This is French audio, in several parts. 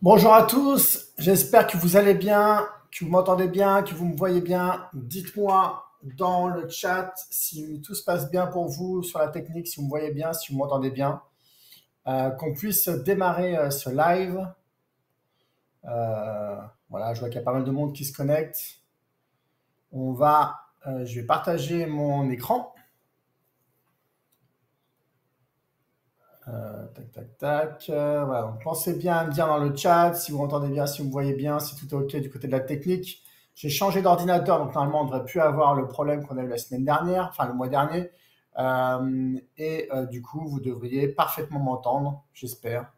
Bonjour à tous, j'espère que vous allez bien, que vous m'entendez bien, que vous me voyez bien. Dites-moi dans le chat si tout se passe bien pour vous sur la technique, si vous me voyez bien, si vous m'entendez bien, qu'on puisse démarrer ce live. Voilà, je vois qu'il y a pas mal de monde qui se connecte. Je vais partager mon écran. Tac, tac, tac. Voilà, donc pensez bien à me dire dans le chat si vous m'entendez bien, si vous me voyez bien, si tout est OK du côté de la technique. J'ai changé d'ordinateur, donc normalement on ne devrait plus avoir le problème qu'on a eu la semaine dernière, enfin le mois dernier. Du coup, vous devriez parfaitement m'entendre, j'espère.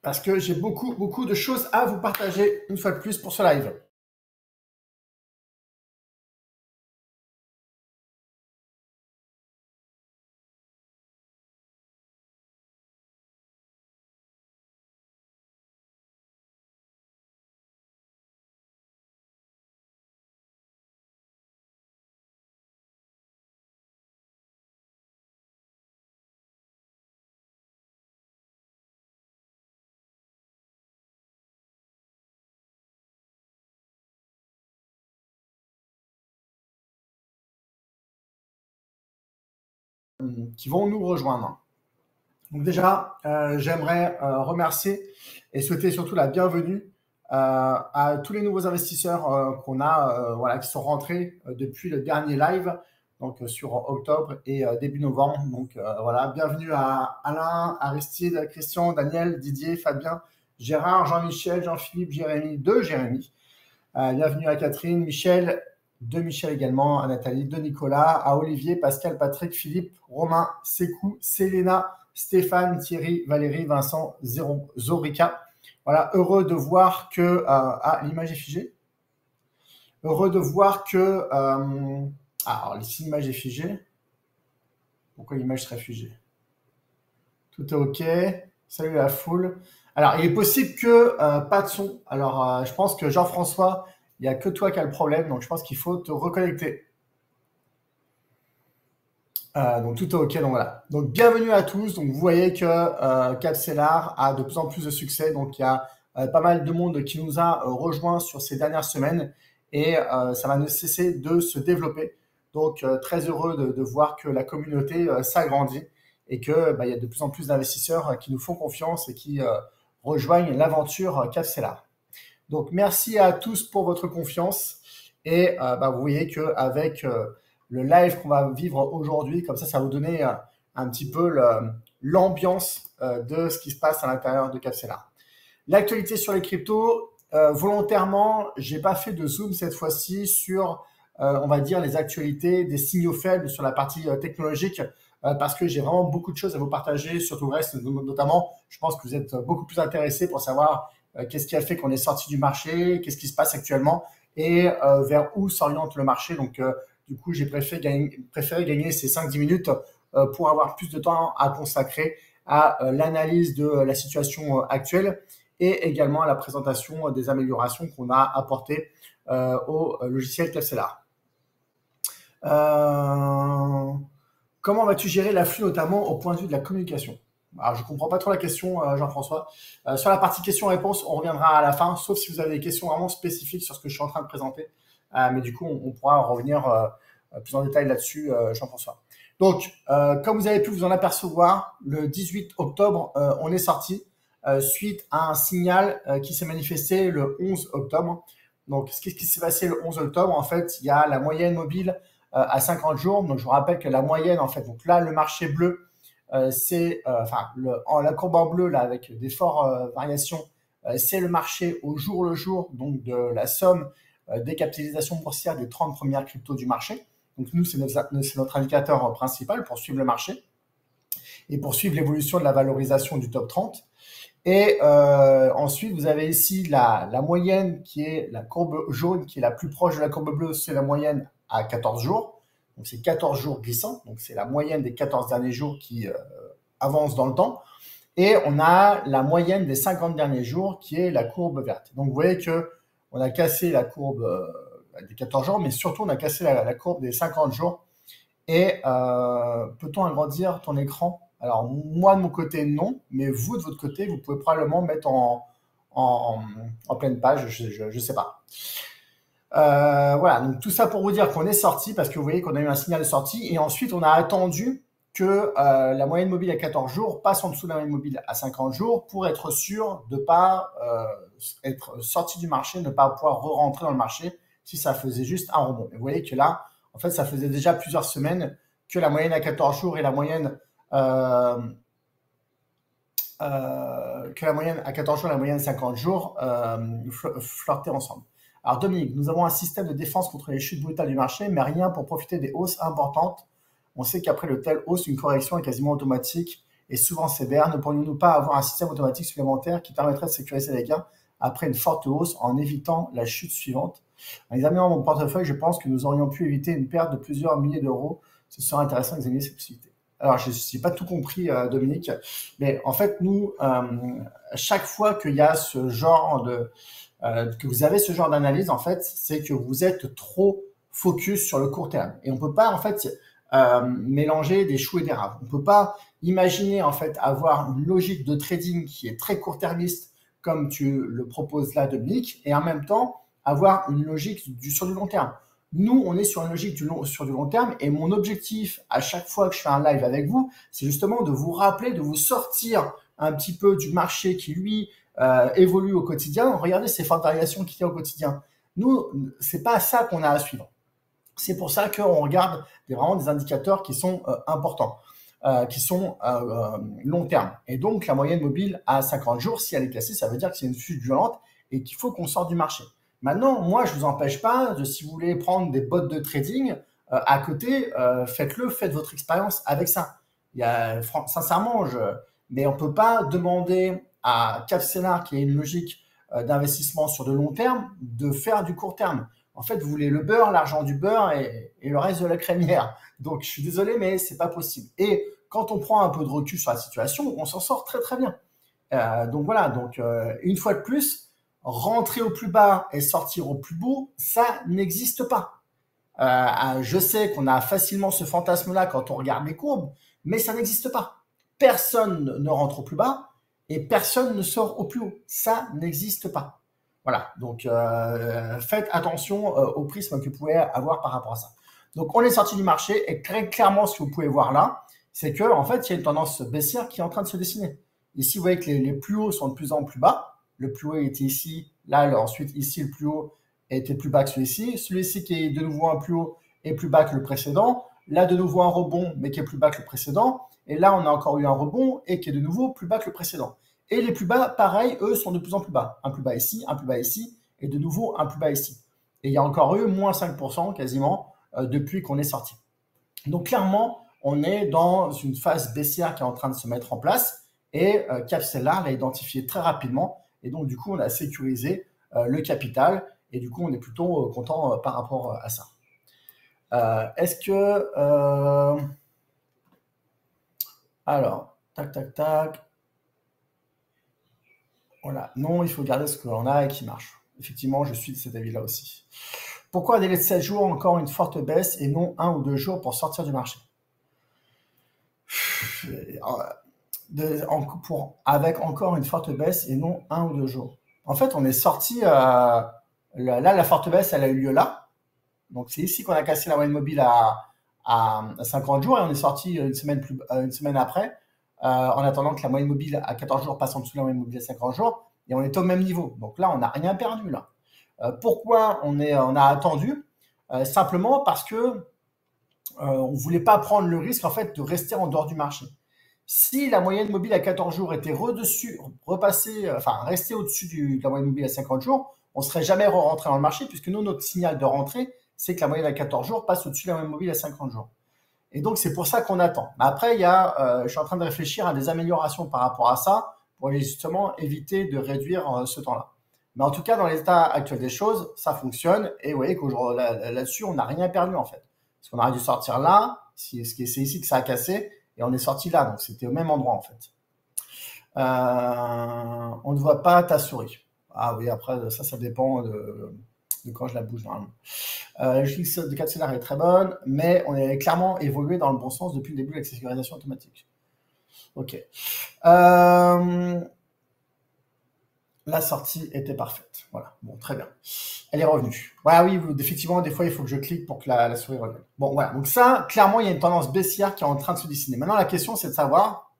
Parce que j'ai beaucoup de choses à vous partager une fois de plus pour ce live. Qui vont nous rejoindre. Donc déjà, j'aimerais remercier et souhaiter surtout la bienvenue à tous les nouveaux investisseurs qu'on a, voilà, qui sont rentrés depuis le dernier live, donc sur octobre et début novembre. Donc voilà, bienvenue à Alain, Aristide, Christian, Daniel, Didier, Fabien, Gérard, Jean-Michel, Jean-Philippe, Jérémy, de Jérémy. Bienvenue à Catherine, Michel, de Michel également, à Nathalie, de Nicolas, à Olivier, Pascal, Patrick, Philippe, Romain, Sékou, Selena, Stéphane, Thierry, Valérie, Vincent, Zorica. Voilà, heureux de voir que... l'image est figée. Heureux de voir que... alors, si l'image est figée, pourquoi l'image serait figée? Tout est OK. Salut la foule. Alors, il est possible que pas de son. Alors, je pense que Jean-François, il n'y a que toi qui as le problème, donc je pense qu'il faut te reconnecter. Donc tout est OK, donc voilà. Donc bienvenue à tous. Donc vous voyez que Capcellar a de plus en plus de succès. Donc il y a pas mal de monde qui nous a rejoints sur ces dernières semaines et ça va ne cesser de se développer. Donc très heureux de voir que la communauté s'agrandit et que il y a de plus en plus d'investisseurs qui nous font confiance et qui rejoignent l'aventure Capcellar. Donc merci à tous pour votre confiance et vous voyez qu'avec le live qu'on va vivre aujourd'hui, comme ça va vous donner un petit peu l'ambiance de ce qui se passe à l'intérieur de Capcellar. L'actualité sur les cryptos, volontairement, j'ai pas fait de zoom cette fois-ci sur, on va dire, les actualités des signaux faibles sur la partie technologique, parce que j'ai vraiment beaucoup de choses à vous partager sur tout le reste, notamment, je pense que vous êtes beaucoup plus intéressés pour savoir qu'est-ce qui a fait qu'on est sorti du marché, qu'est-ce qui se passe actuellement et vers où s'oriente le marché. Donc, du coup, j'ai préféré gagner ces 5-10 minutes pour avoir plus de temps à consacrer à l'analyse de la situation actuelle et également à la présentation des améliorations qu'on a apportées au logiciel Capcellar. Comment vas-tu gérer l'afflux, notamment au point de vue de la communication? Alors, je ne comprends pas trop la question, Jean-François. Sur la partie questions-réponses, on reviendra à la fin, sauf si vous avez des questions vraiment spécifiques sur ce que je suis en train de présenter. Mais du coup, on pourra revenir plus en détail là-dessus, Jean-François. Donc, comme vous avez pu vous en apercevoir, le 18 octobre, on est sorti suite à un signal qui s'est manifesté le 11 octobre. Donc, ce qui s'est passé le 11 octobre, en fait, il y a la moyenne mobile à 50 jours. Donc, je vous rappelle que la moyenne, en fait, donc là, le marché bleu, c'est, la courbe en bleu, là, avec des fortes variations, c'est le marché au jour le jour, donc de la somme des capitalisations boursières des 30 premières cryptos du marché. Donc, nous, c'est notre indicateur principal pour suivre le marché et pour suivre l'évolution de la valorisation du top 30. Et ensuite, vous avez ici la moyenne qui est la courbe jaune, qui est la plus proche de la courbe bleue, c'est la moyenne à 14 jours. Donc, c'est 14 jours glissants. Donc, c'est la moyenne des 14 derniers jours qui avance dans le temps. Et on a la moyenne des 50 derniers jours qui est la courbe verte. Donc, vous voyez qu'on a cassé la courbe des 14 jours, mais surtout, on a cassé la courbe des 50 jours. Et peut-on agrandir ton écran? Alors, moi, de mon côté, non. Mais vous, de votre côté, vous pouvez probablement mettre en, en pleine page. Je sais pas. Voilà, donc tout ça pour vous dire qu'on est sorti parce que vous voyez qu'on a eu un signal de sortie et ensuite on a attendu que la moyenne mobile à 14 jours passe en dessous de la moyenne mobile à 50 jours pour être sûr de ne pas être sorti du marché, ne pas pouvoir re-rentrer dans le marché si ça faisait juste un rebond. Et vous voyez que là, en fait, ça faisait déjà plusieurs semaines que la moyenne à 14 jours et la moyenne que la moyenne à 14 jours et la moyenne à 50 jours flirtaient ensemble. Alors Dominique, nous avons un système de défense contre les chutes brutales du marché, mais rien pour profiter des hausses importantes. On sait qu'après de telles hausses, une correction est quasiment automatique et souvent sévère. Ne pourrions-nous pas avoir un système automatique supplémentaire qui permettrait de sécuriser les gains après une forte hausse en évitant la chute suivante? En examinant mon portefeuille, je pense que nous aurions pu éviter une perte de plusieurs milliers d'euros. Ce serait intéressant d'examiner cette possibilité. Alors, je n'ai pas tout compris, Dominique, mais en fait, nous, chaque fois qu'il y a ce genre que vous avez ce genre d'analyse, en fait, c'est que vous êtes trop focus sur le court terme. Et on ne peut pas, en fait, mélanger des choux et des raves. On ne peut pas imaginer, en fait, avoir une logique de trading qui est très court-termiste, comme tu le proposes là, Dominique, et en même temps, avoir une logique sur du long terme. Nous, on est sur une logique sur du long terme et mon objectif à chaque fois que je fais un live avec vous, c'est justement de vous rappeler, de vous sortir un petit peu du marché qui, lui, évolue au quotidien. Regardez ces fortes variations qu'il y a au quotidien. Nous, c'est pas ça qu'on a à suivre. C'est pour ça qu'on regarde vraiment des indicateurs qui sont importants, qui sont long terme. Et donc, la moyenne mobile à 50 jours, si elle est cassée, ça veut dire que c'est une chute violente et qu'il faut qu'on sorte du marché. Maintenant, moi, je ne vous empêche pas, si vous voulez prendre des bots de trading à côté, faites-le, faites votre expérience avec ça. Sincèrement, mais on ne peut pas demander à Capstellar, qui a une logique d'investissement sur de long terme, de faire du court terme. En fait, vous voulez le beurre, l'argent du beurre et le reste de la crémière. Donc, je suis désolé, mais c'est pas possible. Et quand on prend un peu de recul sur la situation, on s'en sort très très bien. Donc voilà, une fois de plus, rentrer au plus bas et sortir au plus beau, ça n'existe pas. Je sais qu'on a facilement ce fantasme-là quand on regarde les courbes, mais ça n'existe pas. Personne ne rentre au plus bas et personne ne sort au plus haut. Ça n'existe pas. Voilà, donc faites attention au prisme que vous pouvez avoir par rapport à ça. Donc on est sorti du marché et très clairement, ce que vous pouvez voir là, c'est que en fait, il y a une tendance baissière qui est en train de se dessiner. Ici, vous voyez que les plus hauts sont de plus en plus bas. Le plus haut était ici, là, ensuite ici, le plus haut était plus bas que celui-ci. Celui-ci qui est de nouveau un plus haut est plus bas que le précédent. Là, de nouveau un rebond, mais qui est plus bas que le précédent. Et là, on a encore eu un rebond et qui est de nouveau plus bas que le précédent. Et les plus bas, pareil, eux, sont de plus en plus bas. Un plus bas ici, un plus bas ici, et de nouveau un plus bas ici. Et il y a encore eu moins 5% quasiment depuis qu'on est sorti. Donc clairement, on est dans une phase baissière qui est en train de se mettre en place et Capstellar l'a identifié très rapidement et donc du coup on a sécurisé le capital et du coup on est plutôt content par rapport à ça. Est-ce que alors tac tac tac, voilà, non, il faut garder ce que l'on a et qui marche. Effectivement, je suis de cet avis là aussi. Pourquoi un délai de 7 jours encore une forte baisse et non 1 ou 2 jours pour sortir du marché? Avec encore une forte baisse et non 1 ou 2 jours. En fait, on est sorti, là, la forte baisse, elle a eu lieu là. Donc, c'est ici qu'on a cassé la moyenne mobile à 50 jours et on est sorti une semaine après, en attendant que la moyenne mobile à 14 jours passe en dessous de la moyenne mobile à 50 jours et on est au même niveau. Donc là, on n'a rien perdu là. Pourquoi on a attendu? Simplement parce que on ne voulait pas prendre le risque en fait de rester en dehors du marché. Si la moyenne mobile à 14 jours était restée au-dessus de la moyenne mobile à 50 jours, on ne serait jamais rentré dans le marché puisque nous, notre signal de rentrée, c'est que la moyenne à 14 jours passe au-dessus de la moyenne mobile à 50 jours. Et donc, c'est pour ça qu'on attend. Mais après, je suis en train de réfléchir à des améliorations par rapport à ça pour justement éviter de réduire ce temps-là. Mais en tout cas, dans l'état actuel des choses, ça fonctionne. Et vous voyez qu'aujourd'hui, là-dessus, on n'a rien perdu en fait. Parce qu'on aurait dû sortir là, c'est ici que ça a cassé, et on est sorti là. Donc, c'était au même endroit en fait. On ne voit pas ta souris. Ah oui, après, ça dépend de quand je la bouge normalement. La logique de Capstellar est très bonne, mais on est clairement évolué dans le bon sens depuis le début de la sécurisation automatique. Ok. La sortie était parfaite. Voilà, bon, très bien. Elle est revenue. Voilà, oui, effectivement, des fois, il faut que je clique pour que la souris revienne. Bon, voilà. Donc ça, clairement, il y a une tendance baissière qui est en train de se dessiner. Maintenant, la question, c'est de savoir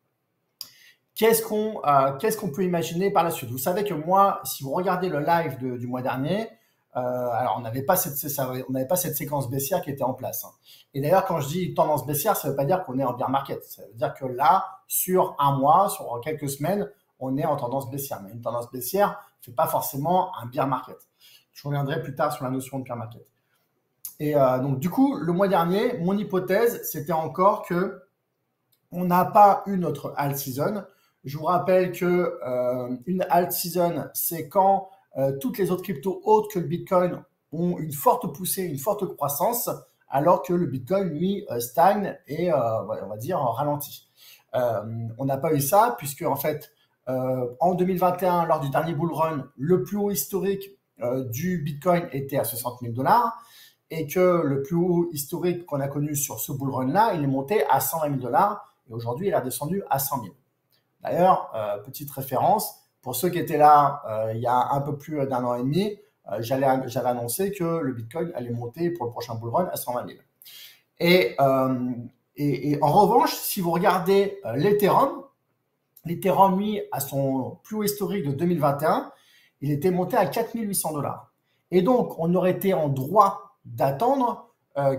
qu'est-ce qu'on peut imaginer par la suite. Vous savez que moi, si vous regardez le live du mois dernier, alors on n'avait pas cette séquence baissière qui était en place. Hein. Et d'ailleurs, quand je dis tendance baissière, ça ne veut pas dire qu'on est en bear market. Ça veut dire que là, sur un mois, sur quelques semaines, on est en tendance baissière. Mais une tendance baissière ne fait pas forcément un bear market. Je reviendrai plus tard sur la notion de bear market. Et donc, du coup, le mois dernier, mon hypothèse, c'était encore que on n'a pas eu notre alt season. Je vous rappelle que une alt season, c'est quand toutes les autres cryptos autres que le Bitcoin ont une forte poussée, une forte croissance, alors que le Bitcoin, lui, stagne et, on va dire, ralentit. On n'a pas eu ça, puisque, en fait, en 2021, lors du dernier bull run, le plus haut historique du Bitcoin était à 60 000 $, et que le plus haut historique qu'on a connu sur ce bull run-là, il est monté à 120 000 $, et aujourd'hui, il a descendu à 100 000. D'ailleurs, petite référence, pour ceux qui étaient là il y a un peu plus d'1 an et demi, j'avais annoncé que le Bitcoin allait monter pour le prochain bull run à 120 000. Et en revanche, si vous regardez l'Ethereum, lui, à son plus haut historique de 2021, il était monté à 4 800 $. Et donc, on aurait été en droit d'attendre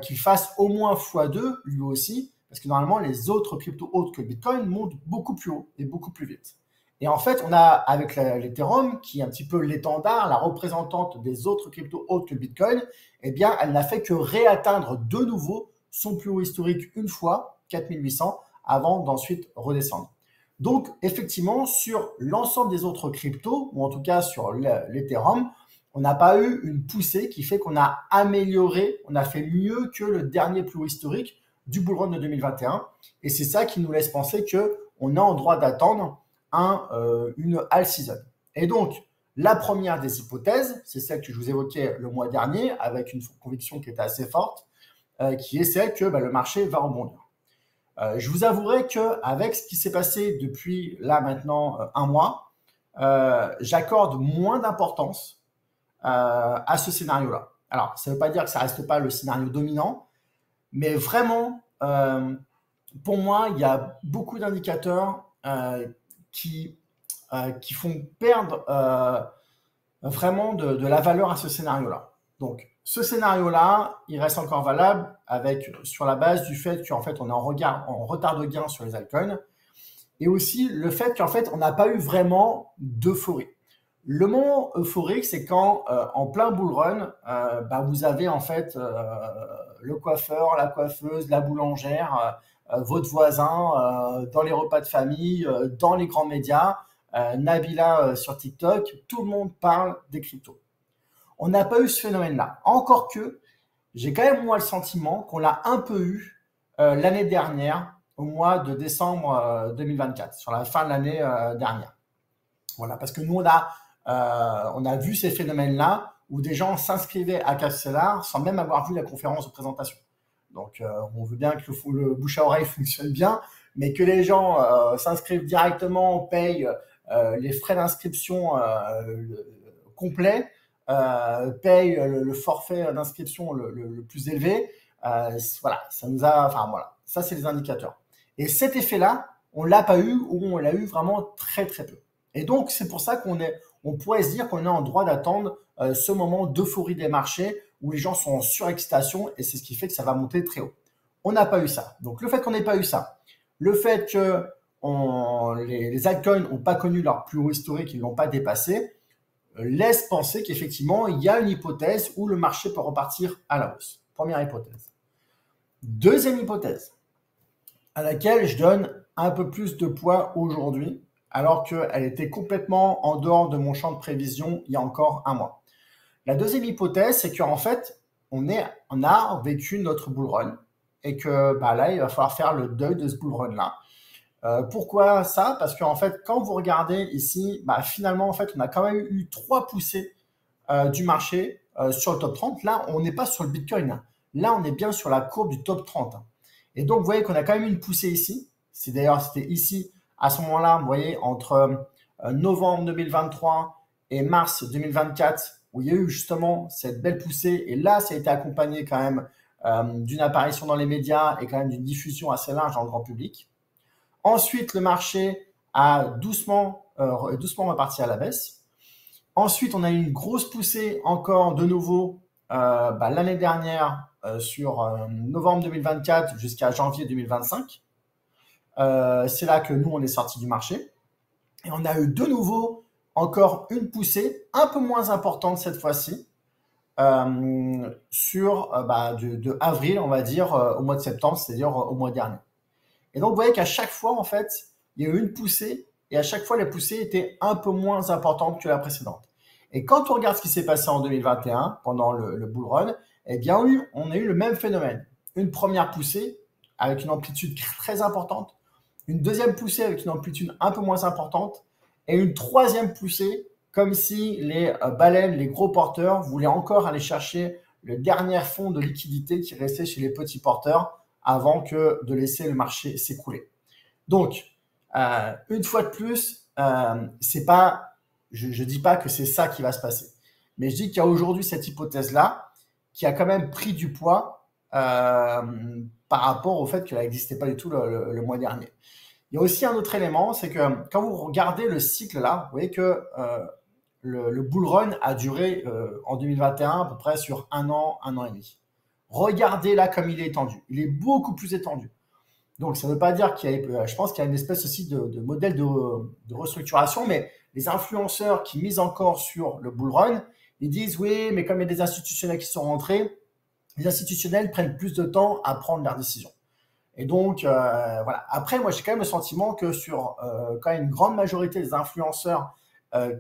qu'il fasse au moins x2, lui aussi, parce que normalement, les autres cryptos autres que le Bitcoin montent beaucoup plus haut et beaucoup plus vite. Et en fait, on a, avec l'Ethereum, qui est un petit peu l'étendard, la représentante des autres cryptos autres que le Bitcoin, eh bien, elle n'a fait que réatteindre de nouveau son plus haut historique une fois, 4800, avant d'ensuite redescendre. Donc, effectivement, sur l'ensemble des autres cryptos, ou en tout cas sur l'Ethereum, on n'a pas eu une poussée qui fait qu'on a amélioré, on a fait mieux que le dernier plus haut historique du bull run de 2021. Et c'est ça qui nous laisse penser qu'on est en droit d'attendre une alt season. Et donc, la première des hypothèses, c'est celle que je vous évoquais le mois dernier, avec une conviction qui était assez forte, qui est celle que le marché va rebondir. Je vous avouerai qu'avec ce qui s'est passé depuis là maintenant un mois, j'accorde moins d'importance à ce scénario-là. Alors, ça ne veut pas dire que ça ne reste pas le scénario dominant, mais vraiment, pour moi, il y a beaucoup d'indicateurs qui font perdre vraiment de la valeur à ce scénario-là. Donc, ce scénario-là, il reste encore valable sur la base du fait qu'en fait, on est en retard de gain sur les altcoins, et aussi le fait qu'en fait, on n'a pas eu vraiment d'euphorie. Le moment euphorique, c'est quand, en plein bull run, vous avez en fait le coiffeur, la coiffeuse, la boulangère, votre voisin, dans les repas de famille, dans les grands médias, Nabila sur TikTok, tout le monde parle des cryptos. On n'a pas eu ce phénomène-là. Encore que, j'ai quand même moi le sentiment qu'on l'a un peu eu l'année dernière, au mois de décembre 2024, sur la fin de l'année dernière. Voilà, parce que nous, on a vu ces phénomènes-là où des gens s'inscrivaient à Capstellar sans même avoir vu la conférence de présentation. Donc, on veut bien que le bouche à oreille fonctionne bien, mais que les gens s'inscrivent directement, payent les frais d'inscription complets, payent le forfait d'inscription le plus élevé. Voilà, ça nous a, enfin voilà, ça c'est les indicateurs. Et cet effet-là, on l'a pas eu ou on l'a eu vraiment très très peu. Et donc c'est pour ça on pourrait se dire qu'on est en droit d'attendre ce moment d'euphorie des marchés où les gens sont en surexcitation et c'est ce qui fait que ça va monter très haut. On n'a pas eu ça. Donc le fait qu'on n'ait pas eu ça, le fait que les altcoins n'ont pas connu leur plus haut historique, ils ne l'ont pas dépassé, laisse penser qu'effectivement, il y a une hypothèse où le marché peut repartir à la hausse. Première hypothèse. Deuxième hypothèse, à laquelle je donne un peu plus de poids aujourd'hui, alors qu'elle était complètement en dehors de mon champ de prévision il y a encore un mois. La deuxième hypothèse, c'est qu'en fait, on a vécu notre bull run et que là, il va falloir faire le deuil de ce bull run-là. Pourquoi ça? Parce qu'en fait, quand vous regardez ici, finalement, en fait, on a quand même eu 3 poussées du marché sur le top 30. Là, on n'est pas sur le Bitcoin, hein. Là, on est bien sur la courbe du top 30, hein. Et donc, vous voyez qu'on a quand même une poussée ici. D'ailleurs, c'était ici, à ce moment-là, vous voyez, entre novembre 2023 et mars 2024, où il y a eu justement cette belle poussée. Et là, ça a été accompagné quand même d'une apparition dans les médias et quand même d'une diffusion assez large dans le grand public. Ensuite, le marché a doucement reparti à la baisse. Ensuite, on a eu une grosse poussée encore de nouveau l'année dernière sur novembre 2024 jusqu'à janvier 2025. C'est là que nous, on est sorti du marché. Et on a eu de nouveau encore une poussée un peu moins importante cette fois-ci de avril, on va dire, au mois de septembre, c'est-à-dire au mois dernier. Et donc, vous voyez qu'à chaque fois, en fait, il y a eu une poussée et à chaque fois, les poussées étaient un peu moins importantes que la précédente. Et quand on regarde ce qui s'est passé en 2021, pendant le bull run, eh bien, on a eu le même phénomène. Une première poussée avec une amplitude très importante, une deuxième poussée avec une amplitude un peu moins importante et une troisième poussée comme si les baleines, les gros porteurs voulaient encore aller chercher le dernier fonds de liquidité qui restait chez les petits porteurs avant que de laisser le marché s'écrouler. Donc, une fois de plus, c'est pas, je dis pas que c'est ça qui va se passer, mais je dis qu'il y a aujourd'hui cette hypothèse-là qui a quand même pris du poids par rapport au fait qu'elle n'existait pas du tout le mois dernier. Il y a aussi un autre élément, c'est que quand vous regardez le cycle là, vous voyez que le bull run a duré en 2021 à peu près sur un an et demi. Regardez là comme il est étendu. Il est beaucoup plus étendu. Donc, ça ne veut pas dire qu'il y a, je pense qu'il y a une espèce aussi de modèle de restructuration, mais les influenceurs qui misent encore sur le bull run, ils disent oui, mais comme il y a des institutionnels qui sont rentrés, les institutionnels prennent plus de temps à prendre leurs décisions. Et donc, voilà. Après, moi, j'ai quand même le sentiment que sur quand même une grande majorité des influenceurs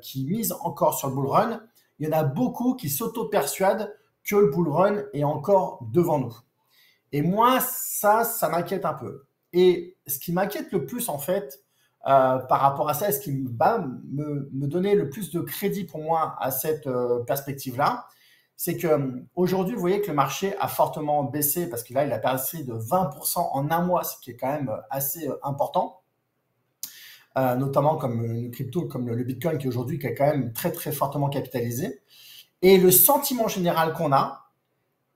qui misent encore sur le bull run, il y en a beaucoup qui s'auto-persuadent que le bull run est encore devant nous. Et moi, ça m'inquiète un peu. Et ce qui m'inquiète le plus, en fait, par rapport à ça, et ce qui va me donner le plus de crédit pour moi à cette perspective-là, c'est qu'aujourd'hui, vous voyez que le marché a fortement baissé parce que là, il a percé de 20% en un mois, ce qui est quand même assez important. Notamment comme une crypto, comme le Bitcoin qui aujourd'hui qui est quand même très très fortement capitalisé. Et le sentiment général qu'on a,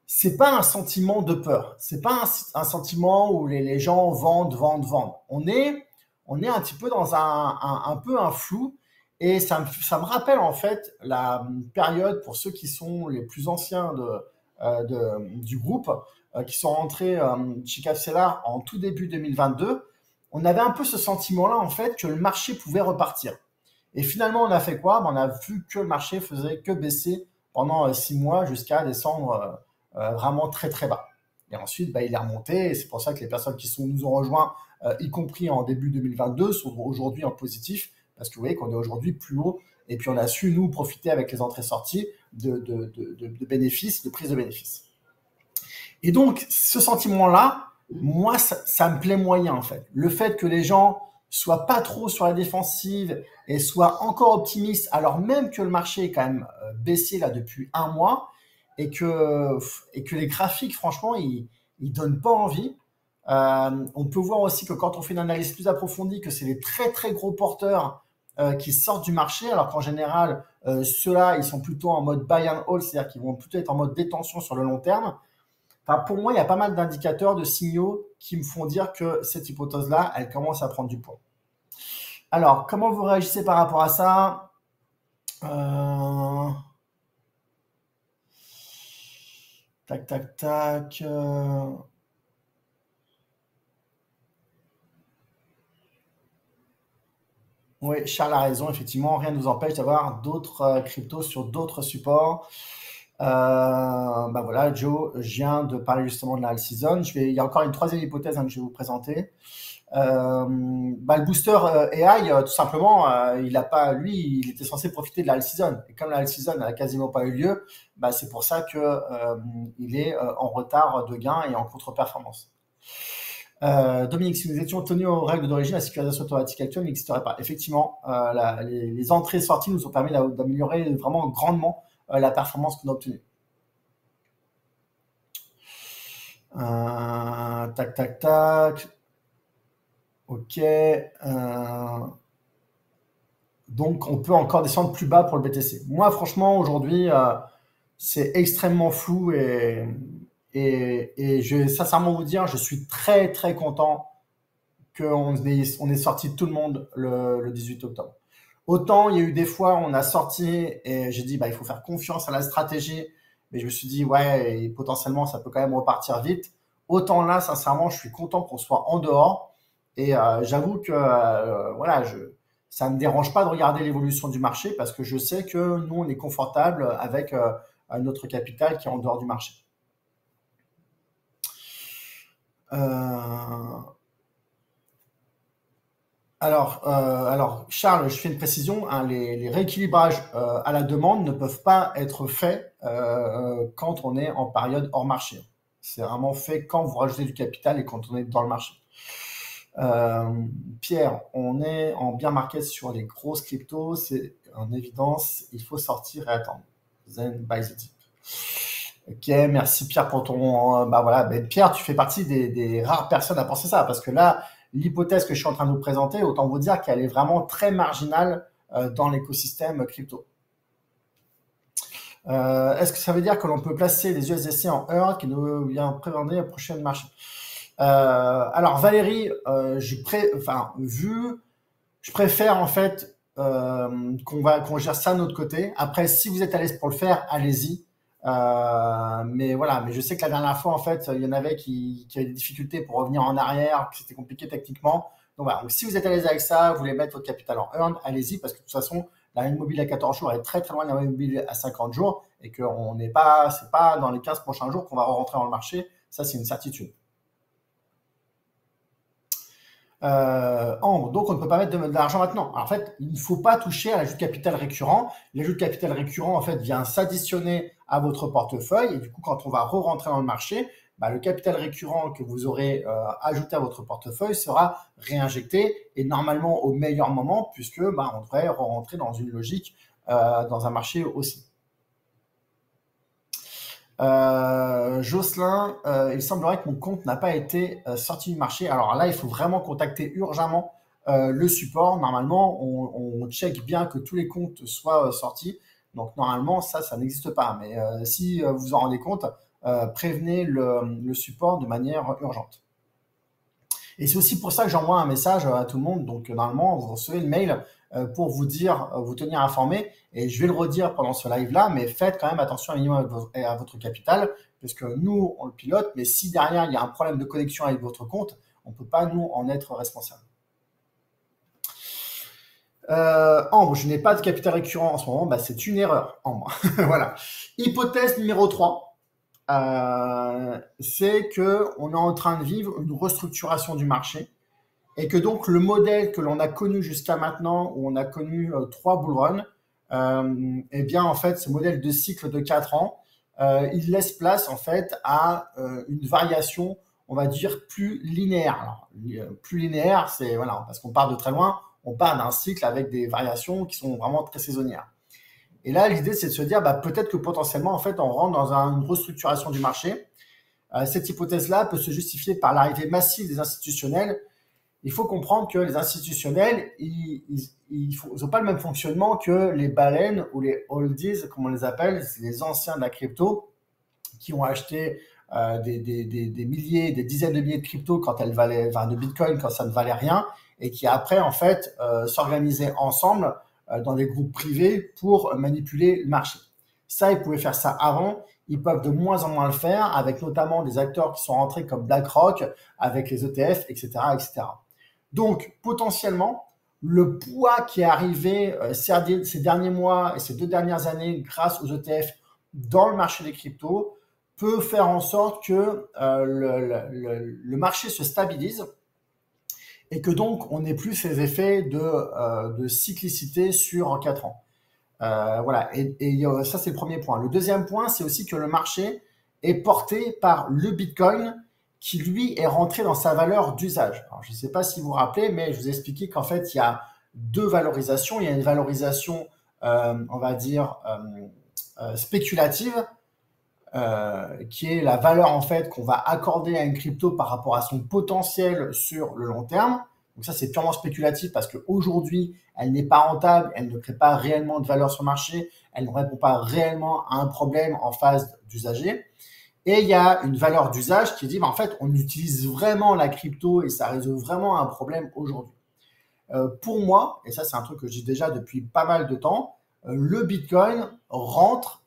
c'est pas un sentiment de peur, c'est pas un sentiment où les gens vendent. On est un petit peu dans un peu un flou. Et ça me rappelle en fait la période pour ceux qui sont les plus anciens du groupe, qui sont rentrés chez Capsela en tout début 2022. On avait un peu ce sentiment-là en fait que le marché pouvait repartir. Et finalement, on a fait quoi? On a vu que le marché faisait que baisser pendant 6 mois jusqu'à descendre vraiment très très bas. Et ensuite, il est remonté. Et c'est pour ça que les personnes qui nous ont rejoints, y compris en début 2022, sont aujourd'hui en positif. Parce que vous voyez qu'on est aujourd'hui plus haut et puis on a su, nous, profiter avec les entrées-sorties de bénéfices, de prise de bénéfices. Et donc, ce sentiment-là, moi, ça me plaît moyen, en fait. Le fait que les gens soient pas trop sur la défensive et soient encore optimistes, alors même que le marché est quand même baissier là depuis un mois et que les graphiques, franchement, ils donnent pas envie. On peut voir aussi que quand on fait une analyse plus approfondie, que c'est les très très gros porteurs qui sortent du marché, alors qu'en général, ceux-là, ils sont plutôt en mode buy and hold, c'est-à-dire qu'ils vont plutôt être en mode détention sur le long terme. Enfin, pour moi, il y a pas mal d'indicateurs, de signaux qui me font dire que cette hypothèse-là, elle commence à prendre du poids. Alors, comment vous réagissez par rapport à ça? Tac, tac, tac. Oui, Charles a raison, effectivement, rien ne nous empêche d'avoir d'autres cryptos sur d'autres supports. Voilà, Joe, je viens de parler justement de la all season. Il y a encore une troisième hypothèse que je vais vous présenter. Le booster AI, tout simplement, il était censé profiter de la all season. Et comme la all season n'a quasiment pas eu lieu, c'est pour ça que il est en retard de gain et en contre-performance. Dominique, si nous étions tenus aux règles d'origine, la sécurisation automatique actuelle n'existerait pas. Effectivement, les entrées et sorties nous ont permis d'améliorer vraiment grandement la performance qu'on a obtenue. Tac, tac, tac. Ok. Donc, on peut encore descendre plus bas pour le BTC. Moi, franchement, aujourd'hui, c'est extrêmement flou et je vais sincèrement vous dire, je suis très, très content on ait sorti tout le monde le 18 octobre. Autant, il y a eu des fois, on a sorti et j'ai dit, bah, il faut faire confiance à la stratégie, mais je me suis dit, ouais, et potentiellement, ça peut quand même repartir vite. Autant là, sincèrement, je suis content qu'on soit en dehors et j'avoue que voilà, ça ne me dérange pas de regarder l'évolution du marché parce que je sais que nous, on est confortable avec notre capital qui est en dehors du marché. Euh, alors, Charles, je fais une précision, hein, les rééquilibrages à la demande ne peuvent pas être faits quand on est en période hors marché. C'est vraiment fait quand vous rajoutez du capital et quand on est dans le marché. Euh, Pierre, on est en bien market sur les grosses cryptos, c'est en évidence, il faut sortir et attendre. Then buy the dip. Ok, merci Pierre pour ton. Bah voilà, ben Pierre, tu fais partie des rares personnes à penser ça, parce que là, l'hypothèse que je suis en train de vous présenter, autant vous dire qu'elle est vraiment très marginale dans l'écosystème crypto. Est-ce que ça veut dire que l'on peut placer les USDC en heure qui nous vient présenter la prochaine marché? Alors Valérie, je préfère en fait qu'on gère ça de notre côté. Après, si vous êtes à l'aise pour le faire, allez-y. Mais voilà, mais je sais que la dernière fois, en fait, il y en avait qui avaient des difficultés pour revenir en arrière, que c'était compliqué techniquement. Donc voilà, donc si vous êtes à l'aise avec ça, vous voulez mettre votre capital en earn, allez-y, parce que de toute façon, la règle mobile à 14 jours est très très loin de la règle mobile à 50 jours, et qu'on n'est pas, c'est pas dans les 15 prochains jours qu'on va rentrer dans le marché. Ça, c'est une certitude. Ambre, donc on ne peut pas mettre de l'argent maintenant. Alors, en fait, il ne faut pas toucher à l'ajout de capital récurrent. L'ajout de capital récurrent, en fait, vient s'additionner à votre portefeuille. Et du coup, quand on va re-rentrer dans le marché, bah, le capital récurrent que vous aurez ajouté à votre portefeuille sera réinjecté et normalement au meilleur moment, puisque bah, on devrait re-rentrer dans une logique dans un marché aussi. Jocelyn, il semblerait que mon compte n'a pas été sorti du marché. Alors là, il faut vraiment contacter urgemment le support. Normalement, on check bien que tous les comptes soient sortis. Donc normalement, ça n'existe pas. Mais si vous vous en rendez compte, prévenez le support de manière urgente. Et c'est aussi pour ça que j'envoie un message à tout le monde. Donc, normalement, vous recevez le mail pour vous dire, vous tenir informé. Et je vais le redire pendant ce live-là, mais faites quand même attention à votre capital, parce que nous, on le pilote, mais si derrière, il y a un problème de connexion avec votre compte, on ne peut pas, nous, en être responsable. Ambre, je n'ai pas de capital récurrent en ce moment, bah, c'est une erreur, Ambre. Voilà. Hypothèse numéro 3. C'est qu'on est en train de vivre une restructuration du marché et que donc le modèle que l'on a connu jusqu'à maintenant, où on a connu 3 bull runs, eh bien en fait ce modèle de cycle de 4 ans, il laisse place en fait à une variation, on va dire, plus linéaire. Alors, plus linéaire, c'est voilà, parce qu'on part de très loin, on part d'un cycle avec des variations qui sont vraiment très saisonnières. Et là, l'idée, c'est de se dire, bah, peut-être que potentiellement, en fait, on rentre dans une restructuration du marché. Cette hypothèse-là peut se justifier par l'arrivée massive des institutionnels. Il faut comprendre que les institutionnels, ils n'ont pas le même fonctionnement que les baleines ou les oldies, comme on les appelle, c'est les anciens de la crypto, qui ont acheté des milliers, des dizaines de milliers de crypto quand elles valaient, enfin de bitcoin quand ça ne valait rien, et qui après, en fait, s'organisaient ensemble dans des groupes privés pour manipuler le marché. Ça, ils pouvaient faire ça avant. Ils peuvent de moins en moins le faire, avec notamment des acteurs qui sont rentrés comme BlackRock, avec les ETF, etc., etc. Donc, potentiellement, le poids qui est arrivé ces derniers mois et ces 2 dernières années grâce aux ETF dans le marché des cryptos peut faire en sorte que le marché se stabilise et que donc on n'ait plus ces effets de cyclicité sur 4 ans. Voilà, et ça c'est le premier point. Le deuxième point, c'est aussi que le marché est porté par le Bitcoin qui lui est rentré dans sa valeur d'usage. Alors, je ne sais pas si vous vous rappelez, mais je vous ai expliqué qu'en fait il y a 2 valorisations. Il y a une valorisation, on va dire, spéculative qui est la valeur en fait qu'on va accorder à une crypto par rapport à son potentiel sur le long terme. Donc ça, c'est purement spéculatif parce qu'aujourd'hui, elle n'est pas rentable, elle ne crée pas réellement de valeur sur le marché, elle ne répond pas réellement à un problème en phase d'usager. Et il y a une valeur d'usage qui dit, en fait, on utilise vraiment la crypto et ça résout vraiment un problème aujourd'hui. Pour moi, et ça c'est un truc que je dis déjà depuis pas mal de temps, le Bitcoin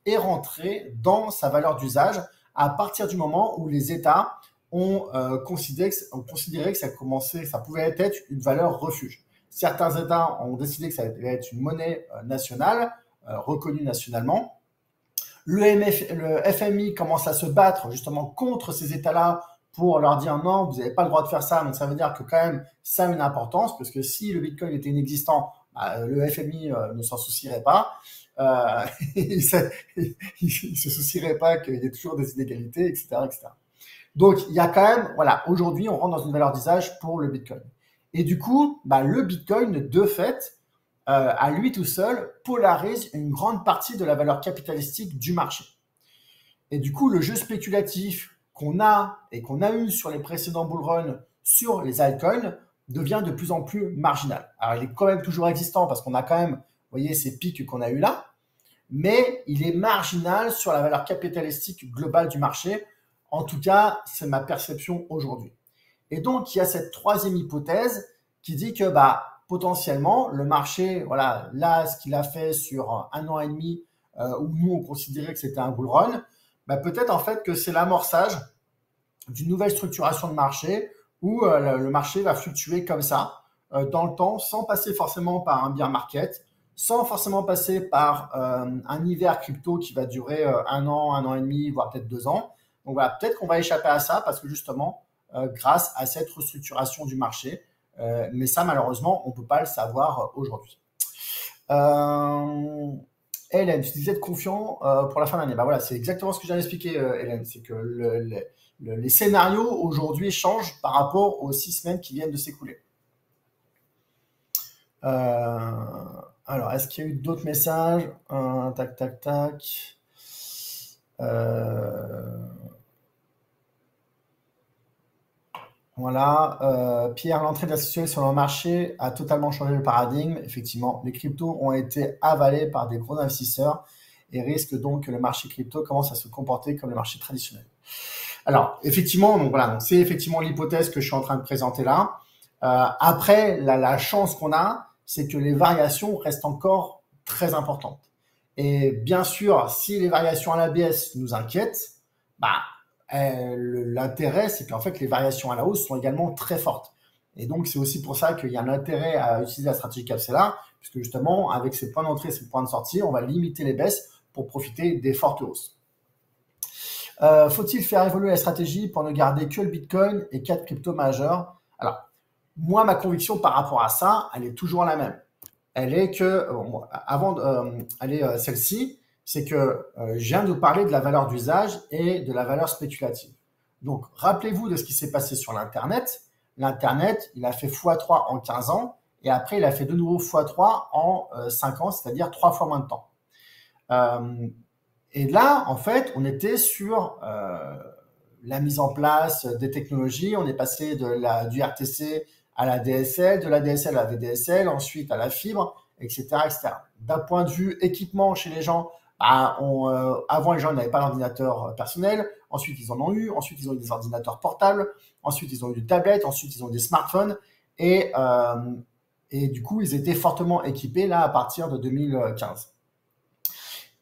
est rentré dans sa valeur d'usage à partir du moment où les États ont considéré que ça pouvait être une valeur refuge. Certains États ont décidé que ça devait être une monnaie nationale, reconnue nationalement. Le FMI commence à se battre justement contre ces États-là pour leur dire non, vous n'avez pas le droit de faire ça. Donc ça veut dire que quand même ça a une importance, parce que si le Bitcoin était inexistant, le FMI ne s'en soucierait pas. Il ne se soucierait pas qu'il y ait toujours des inégalités, etc., etc. Donc il y a quand même, voilà, aujourd'hui on rentre dans une valeur d'usage pour le Bitcoin. Et du coup, le Bitcoin, de fait, à lui tout seul, polarise une grande partie de la valeur capitalistique du marché. Et du coup, le jeu spéculatif qu'on a et qu'on a eu sur les précédents bullruns sur les altcoins devient de plus en plus marginal. Alors, il est quand même toujours existant parce qu'on a quand même, vous voyez, ces pics qu'on a eu là, mais il est marginal sur la valeur capitalistique globale du marché. En tout cas, c'est ma perception aujourd'hui. Et donc, il y a cette troisième hypothèse qui dit que potentiellement, le marché, voilà, là, ce qu'il a fait sur 1 an et demi, où nous, on considérait que c'était un bull run, peut-être en fait que c'est l'amorçage d'une nouvelle structuration de marché où le marché va fluctuer comme ça dans le temps, sans passer forcément par un bear market, sans forcément passer par un hiver crypto qui va durer 1 an et demi, voire peut-être 2 ans. Donc voilà, peut-être qu'on va échapper à ça parce que justement, grâce à cette restructuration du marché, mais ça, malheureusement, on ne peut pas le savoir aujourd'hui. Hélène, tu disais être confiant pour la fin de l'année. Voilà, c'est exactement ce que je viens d'expliquer, Hélène. C'est que les scénarios aujourd'hui changent par rapport aux 6 semaines qui viennent de s'écouler. Alors, est-ce qu'il y a eu d'autres messages? Tac, tac, tac. Voilà, Pierre, l'entrée d'institutionnels sur le marché a totalement changé le paradigme. Effectivement, les cryptos ont été avalés par des gros investisseurs et risquent donc que le marché crypto commence à se comporter comme le marché traditionnel. Alors, effectivement, donc voilà, c'est effectivement l'hypothèse que je suis en train de présenter là. Après, la chance qu'on a, c'est que les variations restent encore très importantes. Et bien sûr, si les variations à la baisse nous inquiètent, l'intérêt, c'est qu'en fait, les variations à la hausse sont également très fortes. Et donc, c'est aussi pour ça qu'il y a un intérêt à utiliser la stratégie Capsela, puisque justement, avec ces points d'entrée et ces points de sortie, on va limiter les baisses pour profiter des fortes hausses. Faut-il faire évoluer la stratégie pour ne garder que le Bitcoin et 4 cryptos majeurs? Alors, moi, ma conviction par rapport à ça, elle est toujours la même. Elle est que, celle-ci, c'est que je viens de vous parler de la valeur d'usage et de la valeur spéculative. Donc, rappelez-vous de ce qui s'est passé sur l'Internet. L'Internet, il a fait x3 en 15 ans et après, il a fait de nouveau x3 en 5 ans, c'est-à-dire 3 fois moins de temps. Et là, en fait, on était sur la mise en place des technologies. On est passé du RTC à la DSL, de la DSL à la VDSL, ensuite à la fibre, etc., etc. D'un point de vue équipement chez les gens, avant, les gens n'avaient pas d'ordinateur personnel. Ensuite, ils en ont eu. Ensuite, ils ont eu des ordinateurs portables. Ensuite, ils ont eu des tablettes. Ensuite, ils ont eu des smartphones. Et du coup, ils étaient fortement équipés là à partir de 2015.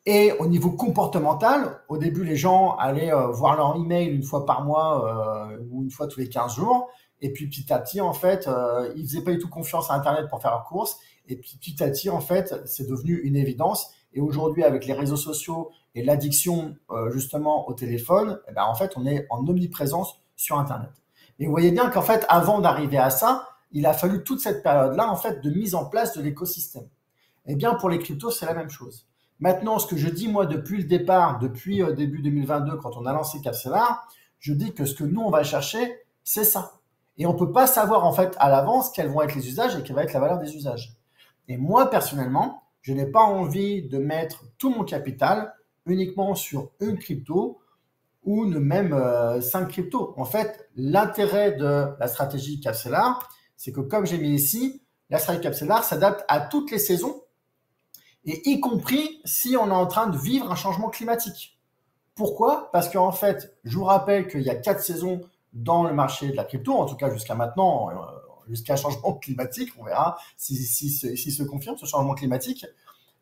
Et au niveau comportemental, au début, les gens allaient voir leur email une fois par mois ou une fois tous les 15 jours. Et puis, petit à petit, en fait, ils faisaient pas du tout confiance à Internet pour faire leurs courses. Et puis, petit à petit, en fait, c'est devenu une évidence. Et aujourd'hui, avec les réseaux sociaux et l'addiction justement au téléphone, en fait, on est en omniprésence sur Internet. Et vous voyez bien qu'en fait, avant d'arriver à ça, il a fallu toute cette période-là, en fait, de mise en place de l'écosystème. Eh bien, pour les cryptos, c'est la même chose. Maintenant, ce que je dis, moi, depuis le départ, depuis début 2022, quand on a lancé Capsela, je dis que ce que nous, on va chercher, c'est ça. Et on ne peut pas savoir, en fait, à l'avance quels vont être les usages et quelle va être la valeur des usages. Et moi, personnellement, je n'ai pas envie de mettre tout mon capital uniquement sur une crypto ou même 5 cryptos. En fait, l'intérêt de la stratégie Capsellar, c'est que comme j'ai mis ici, la stratégie Capsellar s'adapte à toutes les saisons, et y compris si on est en train de vivre un changement climatique. Pourquoi? Parce qu'en fait, je vous rappelle qu'il y a 4 saisons dans le marché de la crypto, en tout cas jusqu'à maintenant, jusqu'à un changement climatique, on verra si se confirme ce changement climatique.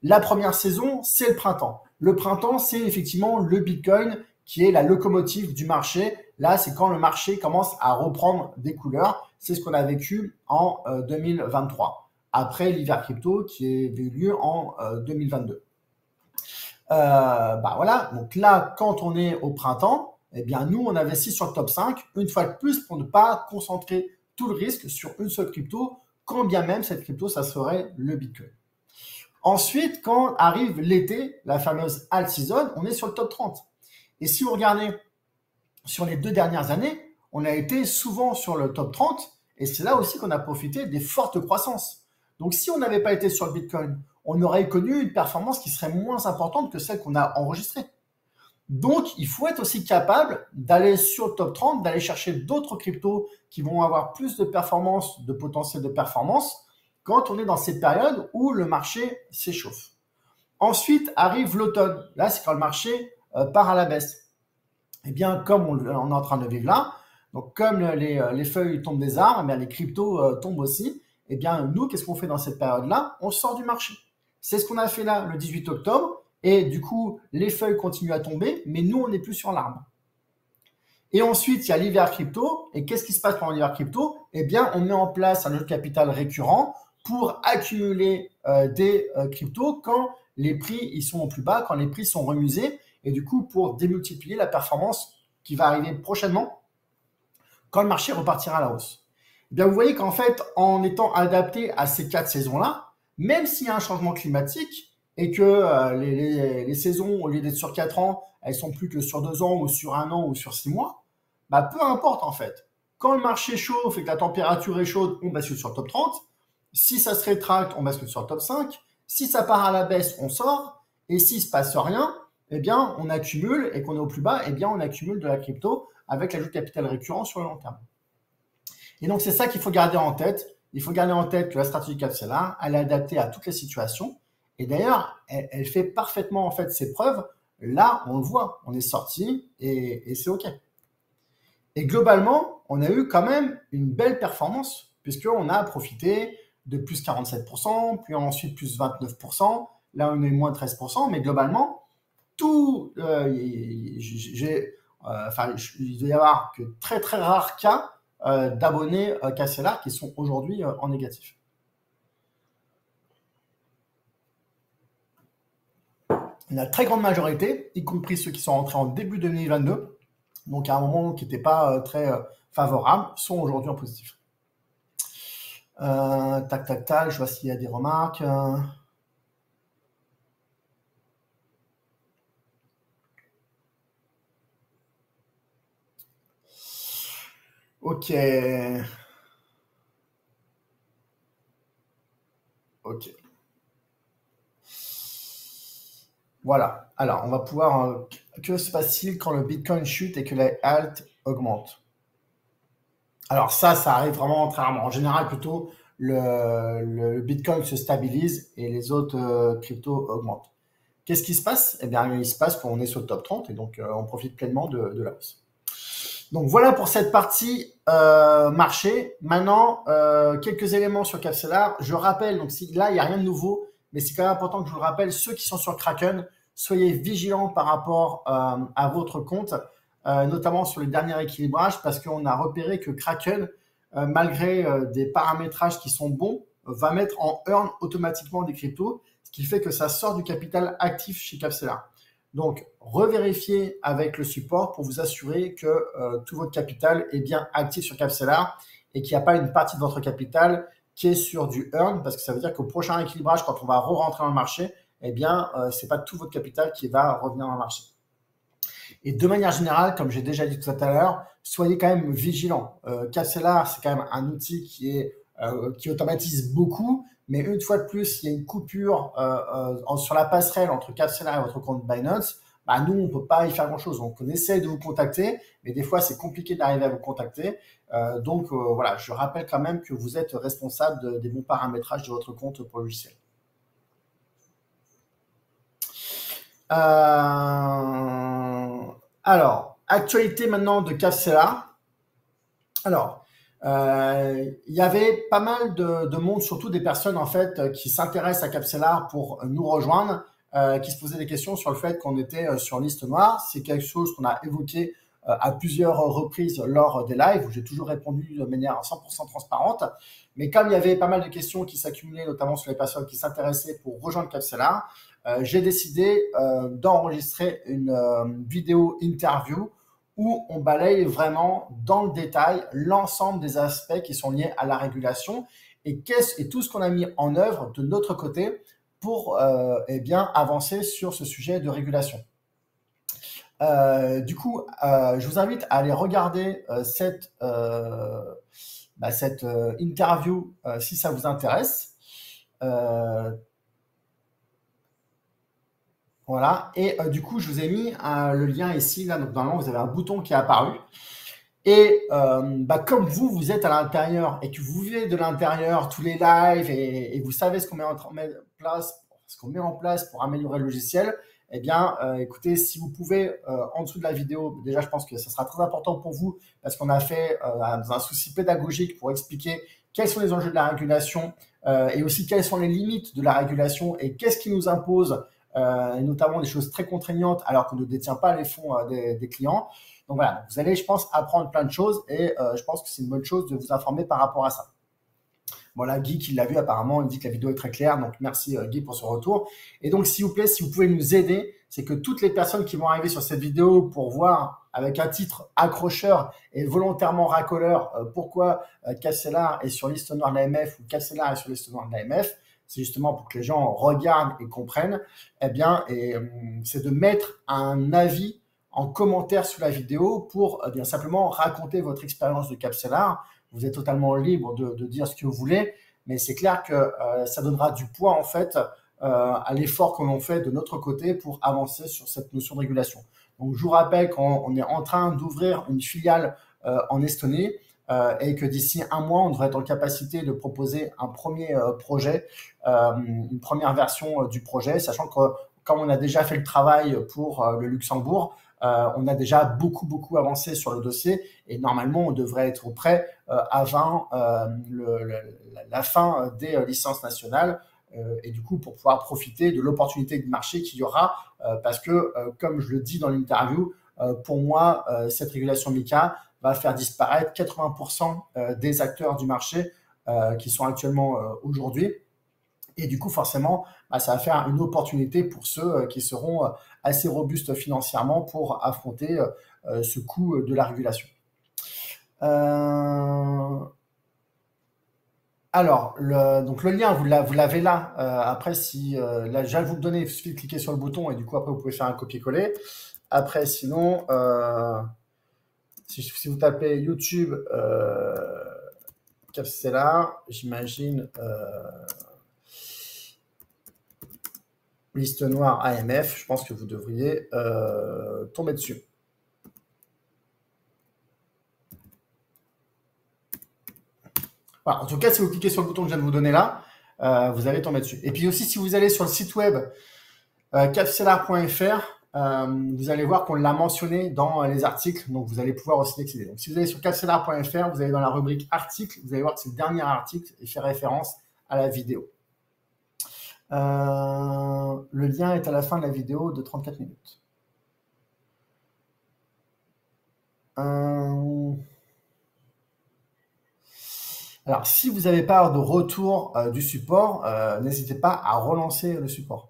La première saison, c'est le printemps. Le printemps, c'est effectivement le Bitcoin qui est la locomotive du marché. Là, c'est quand le marché commence à reprendre des couleurs. C'est ce qu'on a vécu en 2023, après l'hiver crypto qui a eu lieu en 2022. Voilà, donc là, quand on est au printemps, eh bien, nous, on investit sur le top 5, une fois de plus, pour ne pas concentrer tout le risque sur une seule crypto, quand bien même cette crypto, ça serait le Bitcoin. Ensuite, quand arrive l'été, la fameuse alt season, on est sur le top 30. Et si vous regardez sur les 2 dernières années, on a été souvent sur le top 30, et c'est là aussi qu'on a profité des fortes croissances. Donc, si on n'avait pas été sur le Bitcoin, on aurait connu une performance qui serait moins importante que celle qu'on a enregistrée. Donc, il faut être aussi capable d'aller sur le top 30, d'aller chercher d'autres cryptos qui vont avoir plus de performance, de potentiel de performance, quand on est dans cette période où le marché s'échauffe. Ensuite arrive l'automne. Là, c'est quand le marché part à la baisse. Eh bien, comme on est en train de vivre là, donc comme les feuilles tombent des arbres, eh bien, les cryptos tombent aussi. Eh bien, nous, qu'est-ce qu'on fait dans cette période-là? On sort du marché. C'est ce qu'on a fait là le 18 octobre. Et du coup, les feuilles continuent à tomber, mais nous, on n'est plus sur l'arbre. Et ensuite, il y a l'hiver crypto. Et qu'est-ce qui se passe pendant l'hiver crypto? Eh bien, on met en place un jeu de capital récurrent pour accumuler des cryptos quand les prix ils sont au plus bas, quand les prix sont remusés, et du coup, pour démultiplier la performance qui va arriver prochainement quand le marché repartira à la hausse. Eh bien, vous voyez qu'en fait, en étant adapté à ces 4 saisons-là, même s'il y a un changement climatique, et que les saisons, au lieu d'être sur 4 ans, elles sont plus que sur 2 ans ou sur 1 an ou sur 6 mois, peu importe en fait. Quand le marché chauffe et que la température est chaude, on bascule sur le top 30. Si ça se rétracte, on bascule sur le top 5. Si ça part à la baisse, on sort. Et s'il ne se passe rien, eh bien, on accumule, et qu'on est au plus bas, eh bien, on accumule de la crypto avec l'ajout de capital récurrent sur le long terme. Et donc, c'est ça qu'il faut garder en tête. Il faut garder en tête que la stratégie Capsellar, elle est adaptée à toutes les situations. Et d'ailleurs, elle fait parfaitement en fait ses preuves. Là, on le voit, on est sorti et c'est OK. Et globalement, on a eu quand même une belle performance puisqu'on a profité de plus 47%, puis ensuite plus 29%. Là, on est moins 13%, mais globalement, tout, il doit y avoir que très très rares cas d'abonnés Capsellar qui sont aujourd'hui en négatif. La très grande majorité, y compris ceux qui sont rentrés en début 2022, donc à un moment qui n'était pas très favorable, sont aujourd'hui en positif. Tac, tac, tac, je vois s'il y a des remarques. Ok. Ok. Voilà. Alors, on va pouvoir... que se passe-t-il quand le Bitcoin chute et que la alt augmente? Alors ça arrive vraiment très rarement. En général, plutôt, le Bitcoin se stabilise et les autres cryptos augmentent. Qu'est-ce qui se passe? Eh bien, il se passe qu'on est sur le top 30 et donc on profite pleinement de la hausse. Donc voilà pour cette partie marché. Maintenant, quelques éléments sur Capsellar. Je rappelle, donc là, il n'y a rien de nouveau, mais c'est quand même important que je vous le rappelle, ceux qui sont sur Kraken, soyez vigilants par rapport à votre compte, notamment sur le dernier équilibrage, parce qu'on a repéré que Kraken, malgré des paramétrages qui sont bons, va mettre en earn automatiquement des cryptos, ce qui fait que ça sort du capital actif chez Capsellar. Donc, revérifiez avec le support pour vous assurer que tout votre capital est bien actif sur Capsellar et qu'il n'y a pas une partie de votre capital qui est sur du earn, parce que ça veut dire qu'au prochain équilibrage, quand on va re-rentrer dans le marché, eh bien, ce n'est pas tout votre capital qui va revenir dans le marché. Et de manière générale, comme j'ai déjà dit tout à l'heure, soyez quand même vigilants. Capsellar, c'est quand même un outil qui automatise beaucoup, mais une fois de plus, il y a une coupure sur la passerelle entre Capsellar et votre compte Binance. bah, nous, on ne peut pas y faire grand-chose. Donc, on essaie de vous contacter, mais des fois, c'est compliqué d'arriver à vous contacter. Voilà, je rappelle quand même que vous êtes responsable des bons paramétrages de votre compte pour le logiciel. Alors, actualité maintenant de Capsela. Alors, il y avait pas mal de monde, surtout des personnes en fait qui s'intéressent à Capsela pour nous rejoindre, qui se posaient des questions sur le fait qu'on était sur liste noire. C'est quelque chose qu'on a évoqué à plusieurs reprises lors des lives où j'ai toujours répondu de manière 100% transparente. Mais comme il y avait pas mal de questions qui s'accumulaient, notamment sur les personnes qui s'intéressaient pour rejoindre Capsela, j'ai décidé d'enregistrer une vidéo interview où on balaye vraiment dans le détail l'ensemble des aspects qui sont liés à la régulation et tout ce qu'on a mis en œuvre de notre côté pour eh bien, avancer sur ce sujet de régulation. Je vous invite à aller regarder cette interview si ça vous intéresse. Voilà, et du coup, je vous ai mis le lien ici, là, donc normalement, vous avez un bouton qui est apparu. Et comme vous êtes à l'intérieur et que vous vivez de l'intérieur tous les lives et vous savez ce qu'on met en place pour améliorer le logiciel, eh bien, écoutez, si vous pouvez, en dessous de la vidéo, déjà, je pense que ça sera très important pour vous parce qu'on a fait dans un souci pédagogique pour expliquer quels sont les enjeux de la régulation et aussi quelles sont les limites de la régulation et qu'est-ce qui nous impose et notamment des choses très contraignantes alors qu'on ne détient pas les fonds des clients. Donc voilà, vous allez, je pense, apprendre plein de choses et je pense que c'est une bonne chose de vous informer par rapport à ça. Voilà, Guy qui l'a vu apparemment, il dit que la vidéo est très claire, donc merci Guy pour ce retour. Et donc s'il vous plaît, si vous pouvez nous aider, c'est que toutes les personnes qui vont arriver sur cette vidéo pour voir avec un titre accrocheur et volontairement racoleur pourquoi Capsela est sur liste noire de l'AMF ou Capsela est sur liste noire de l'AMF, c'est justement pour que les gens regardent et comprennent, eh bien, c'est de mettre un avis en commentaire sous la vidéo pour bien simplement raconter votre expérience de Capsela. Vous êtes totalement libre de dire ce que vous voulez, mais c'est clair que ça donnera du poids en fait à l'effort que l'on fait de notre côté pour avancer sur cette notion de régulation. Donc je vous rappelle qu'on est en train d'ouvrir une filiale en Estonie et que d'ici un mois, on devrait être en capacité de proposer un premier projet, une première version du projet, sachant que comme on a déjà fait le travail pour le Luxembourg, on a déjà beaucoup avancé sur le dossier et normalement, on devrait être prêt avant la fin des licences nationales et du coup, pour pouvoir profiter de l'opportunité de marché qu'il y aura parce que, comme je le dis dans l'interview, pour moi, cette régulation MiCA va faire disparaître 80% des acteurs du marché qui sont actuellement aujourd'hui. Et du coup, forcément, ça va faire une opportunité pour ceux qui seront assez robustes financièrement pour affronter ce coût de la régulation. Alors, donc le lien, vous l'avez là. Après, là, je vais vous le donner, il suffit de cliquer sur le bouton et du coup, après, vous pouvez faire un copier-coller. Après, sinon, si vous tapez YouTube Capsela, j'imagine liste noire AMF, je pense que vous devriez tomber dessus. Voilà, en tout cas, si vous cliquez sur le bouton que je viens de vous donner là, vous allez tomber dessus. Et puis aussi, si vous allez sur le site web capsela.fr, vous allez voir qu'on l'a mentionné dans les articles, donc vous allez pouvoir aussi accéder. Donc si vous allez sur capsela.fr, vous allez dans la rubrique articles, vous allez voir que c'est le dernier article et fait référence à la vidéo. Le lien est à la fin de la vidéo de 34 minutes. Alors, si vous n'avez pas de retour du support, n'hésitez pas à relancer le support.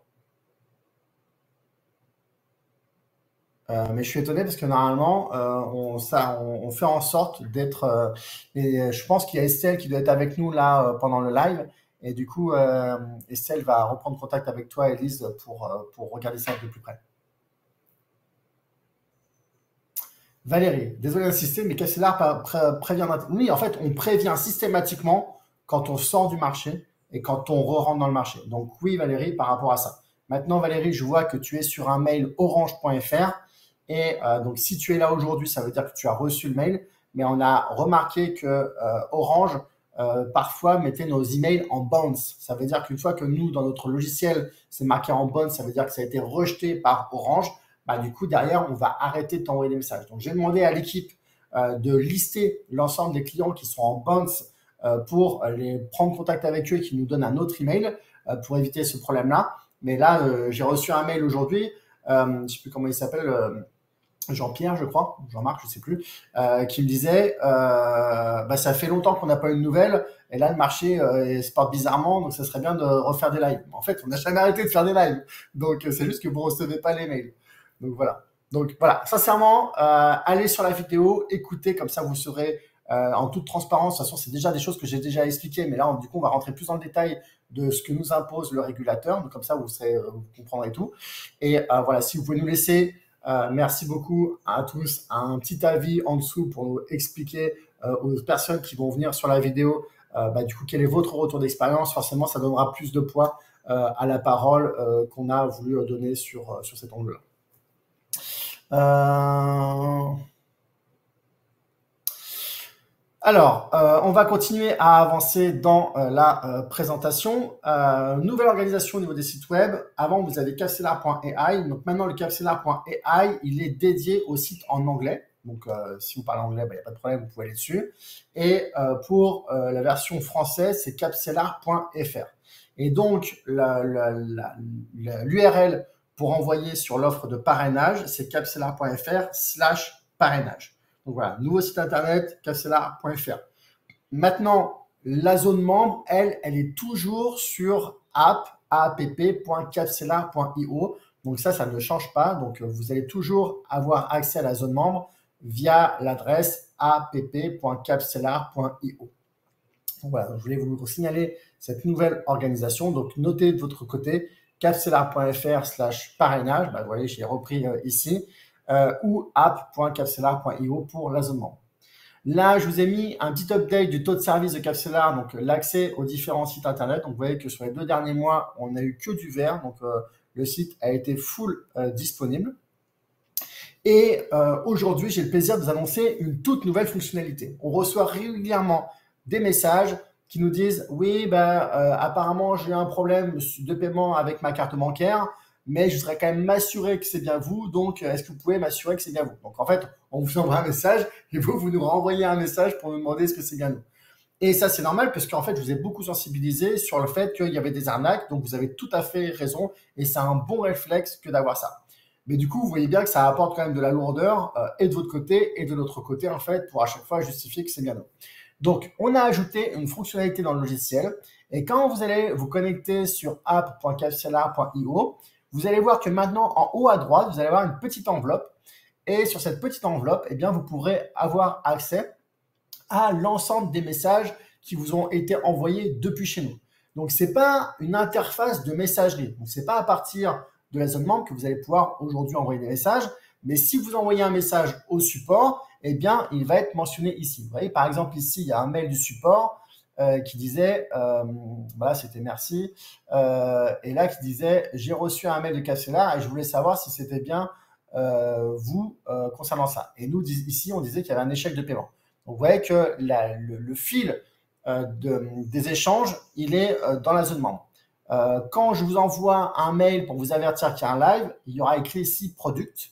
Mais je suis étonné parce que normalement, on fait en sorte d'être... et je pense qu'il y a Estelle qui doit être avec nous là pendant le live. Et du coup, Estelle va reprendre contact avec toi, Elise, pour regarder ça de plus près. Valérie, désolé d'insister, mais Capsela prévient... Oui, en fait, on prévient systématiquement quand on sort du marché et quand on re-rentre dans le marché. Donc oui, Valérie, par rapport à ça. Maintenant, Valérie, je vois que tu es sur un mail orange.fr. Et donc, si tu es là aujourd'hui, ça veut dire que tu as reçu le mail. Mais on a remarqué que Orange, parfois, mettait nos emails en bounce. Ça veut dire qu'une fois que nous, dans notre logiciel, c'est marqué en bounce, ça veut dire que ça a été rejeté par Orange. Bah, du coup, derrière, on va arrêter de t'envoyer des messages. Donc, j'ai demandé à l'équipe de lister l'ensemble des clients qui sont en bounce pour les prendre contact avec eux et qui nous donnent un autre email pour éviter ce problème-là. Mais là, j'ai reçu un mail aujourd'hui, je ne sais plus comment il s'appelle, Jean-Pierre, je crois, Jean-Marc, je ne sais plus, qui me disait bah, ça fait longtemps qu'on n'a pas eu de nouvelles, et là, le marché se porte bizarrement, donc ça serait bien de refaire des lives. En fait, on n'a jamais arrêté de faire des lives, donc c'est juste que vous ne recevez pas les mails. Donc voilà, sincèrement, allez sur la vidéo, écoutez, comme ça vous serez en toute transparence. De toute façon, c'est déjà des choses que j'ai déjà expliquées, mais là, du coup, on va rentrer plus dans le détail de ce que nous impose le régulateur. Donc comme ça, vous comprendrez tout. Et voilà, si vous pouvez nous laisser, merci beaucoup à tous, un petit avis en dessous pour nous expliquer aux personnes qui vont venir sur la vidéo, bah, du coup, quel est votre retour d'expérience. Forcément, ça donnera plus de poids à la parole qu'on a voulu donner sur cet angle-là. Alors, on va continuer à avancer dans la présentation. Nouvelle organisation au niveau des sites web. Avant, vous avez capcellar.ai. Donc maintenant, le capcellar.ai, il est dédié au site en anglais. Donc, si vous parlez anglais, il n'y a pas de problème, vous pouvez aller dessus. Et pour la version française, c'est capcellar.fr. Et donc, l'URL pour envoyer sur l'offre de parrainage, c'est capcellar.fr/parrainage. Donc voilà, nouveau site internet, capcellar.fr. Maintenant, la zone membre, elle est toujours sur app.capcellar.io. Donc ça ne change pas. Donc vous allez toujours avoir accès à la zone membre via l'adresse app.capcellar.io. Voilà, je voulais vous signaler cette nouvelle organisation. Donc notez de votre côté capcellar.fr/parrainage. Vous voyez, je l'ai repris ici. Ou app.capcellar.io pour la zone membre. Là, je vous ai mis un petit update du taux de service de Capcellar, donc l'accès aux différents sites internet. Donc, vous voyez que sur les 2 derniers mois, on n'a eu que du vert. Donc, le site a été full disponible. Et aujourd'hui, j'ai le plaisir de vous annoncer une toute nouvelle fonctionnalité. On reçoit régulièrement des messages qui nous disent « Oui, apparemment, j'ai eu un problème de paiement avec ma carte bancaire. » Mais je voudrais quand même m'assurer que c'est bien vous. Donc, est-ce que vous pouvez m'assurer que c'est bien vous? Donc, en fait, on vous envoie un message et vous nous renvoyez un message pour nous demander est-ce que c'est bien nous. Et ça, c'est normal parce qu'en fait, je vous ai beaucoup sensibilisé sur le fait qu'il y avait des arnaques. Donc, vous avez tout à fait raison et c'est un bon réflexe que d'avoir ça. Mais du coup, vous voyez bien que ça apporte quand même de la lourdeur et de votre côté et de notre côté, en fait, pour à chaque fois justifier que c'est bien nous. Donc, on a ajouté une fonctionnalité dans le logiciel. Et quand vous allez vous connecter sur app.capcellar.io, vous allez voir que maintenant, en haut à droite, vous allez avoir une petite enveloppe. Et sur cette petite enveloppe, eh bien, vous pourrez avoir accès à l'ensemble des messages qui vous ont été envoyés depuis chez nous. Donc, ce n'est pas une interface de messagerie. Donc, ce n'est pas à partir de la zone membre que vous allez pouvoir aujourd'hui envoyer des messages. Mais si vous envoyez un message au support, eh bien, il va être mentionné ici. Vous voyez, par exemple, ici, il y a un mail du support qui disait, voilà, c'était merci, et là qui disait, j'ai reçu un mail de Capcellar et je voulais savoir si c'était bien vous concernant ça. Et nous, ici, on disait qu'il y avait un échec de paiement. Donc, vous voyez que le fil des échanges, il est dans la zone membre. Quand je vous envoie un mail pour vous avertir qu'il y a un live, il y aura écrit ici product.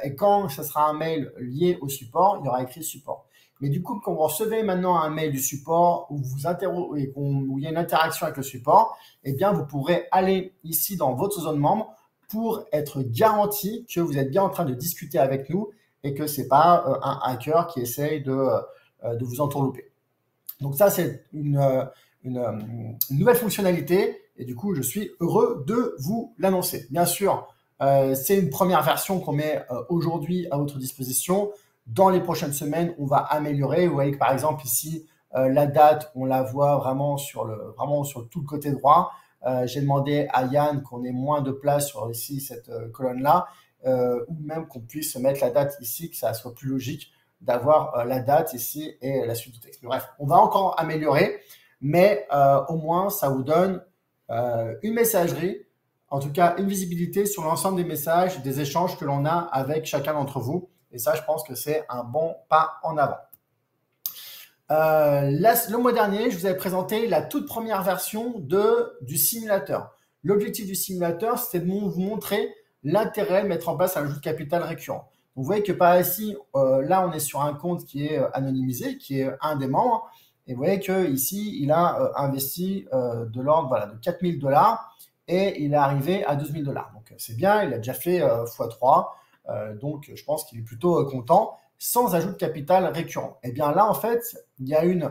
Et quand ce sera un mail lié au support, il y aura écrit support. Mais du coup, quand vous recevez maintenant un mail du support où il y a une interaction avec le support, eh bien, vous pourrez aller ici dans votre zone membre pour être garanti que vous êtes bien en train de discuter avec nous et que ce n'est pas un hacker qui essaye de vous entourlouper. Donc ça, c'est une nouvelle fonctionnalité et du coup, je suis heureux de vous l'annoncer. Bien sûr, c'est une première version qu'on met aujourd'hui à votre disposition. Dans les prochaines semaines, on va améliorer. Vous voyez que par exemple ici, la date, on la voit vraiment sur tout le côté droit. J'ai demandé à Yann qu'on ait moins de place sur ici cette colonne-là, ou même qu'on puisse mettre la date ici, que ça soit plus logique d'avoir la date ici et la suite du texte. Mais bref, on va encore améliorer, mais au moins ça vous donne une messagerie en tout cas une visibilité sur l'ensemble des messages, des échanges que l'on a avec chacun d'entre vous. Et ça, je pense que c'est un bon pas en avant. Le mois dernier, je vous avais présenté la toute première version du simulateur. L'objectif du simulateur, c'était de vous montrer l'intérêt de mettre en place un ajout de capital récurrent. Donc, vous voyez que par ici, là, on est sur un compte qui est anonymisé, qui est un des membres. Et vous voyez qu'ici, il a investi de l'ordre de 4 000 $, et il est arrivé à 12 000 $. Donc, c'est bien, il a déjà fait x3. Donc, je pense qu'il est plutôt content, sans ajout de capital récurrent. Et bien là, en fait, il y a une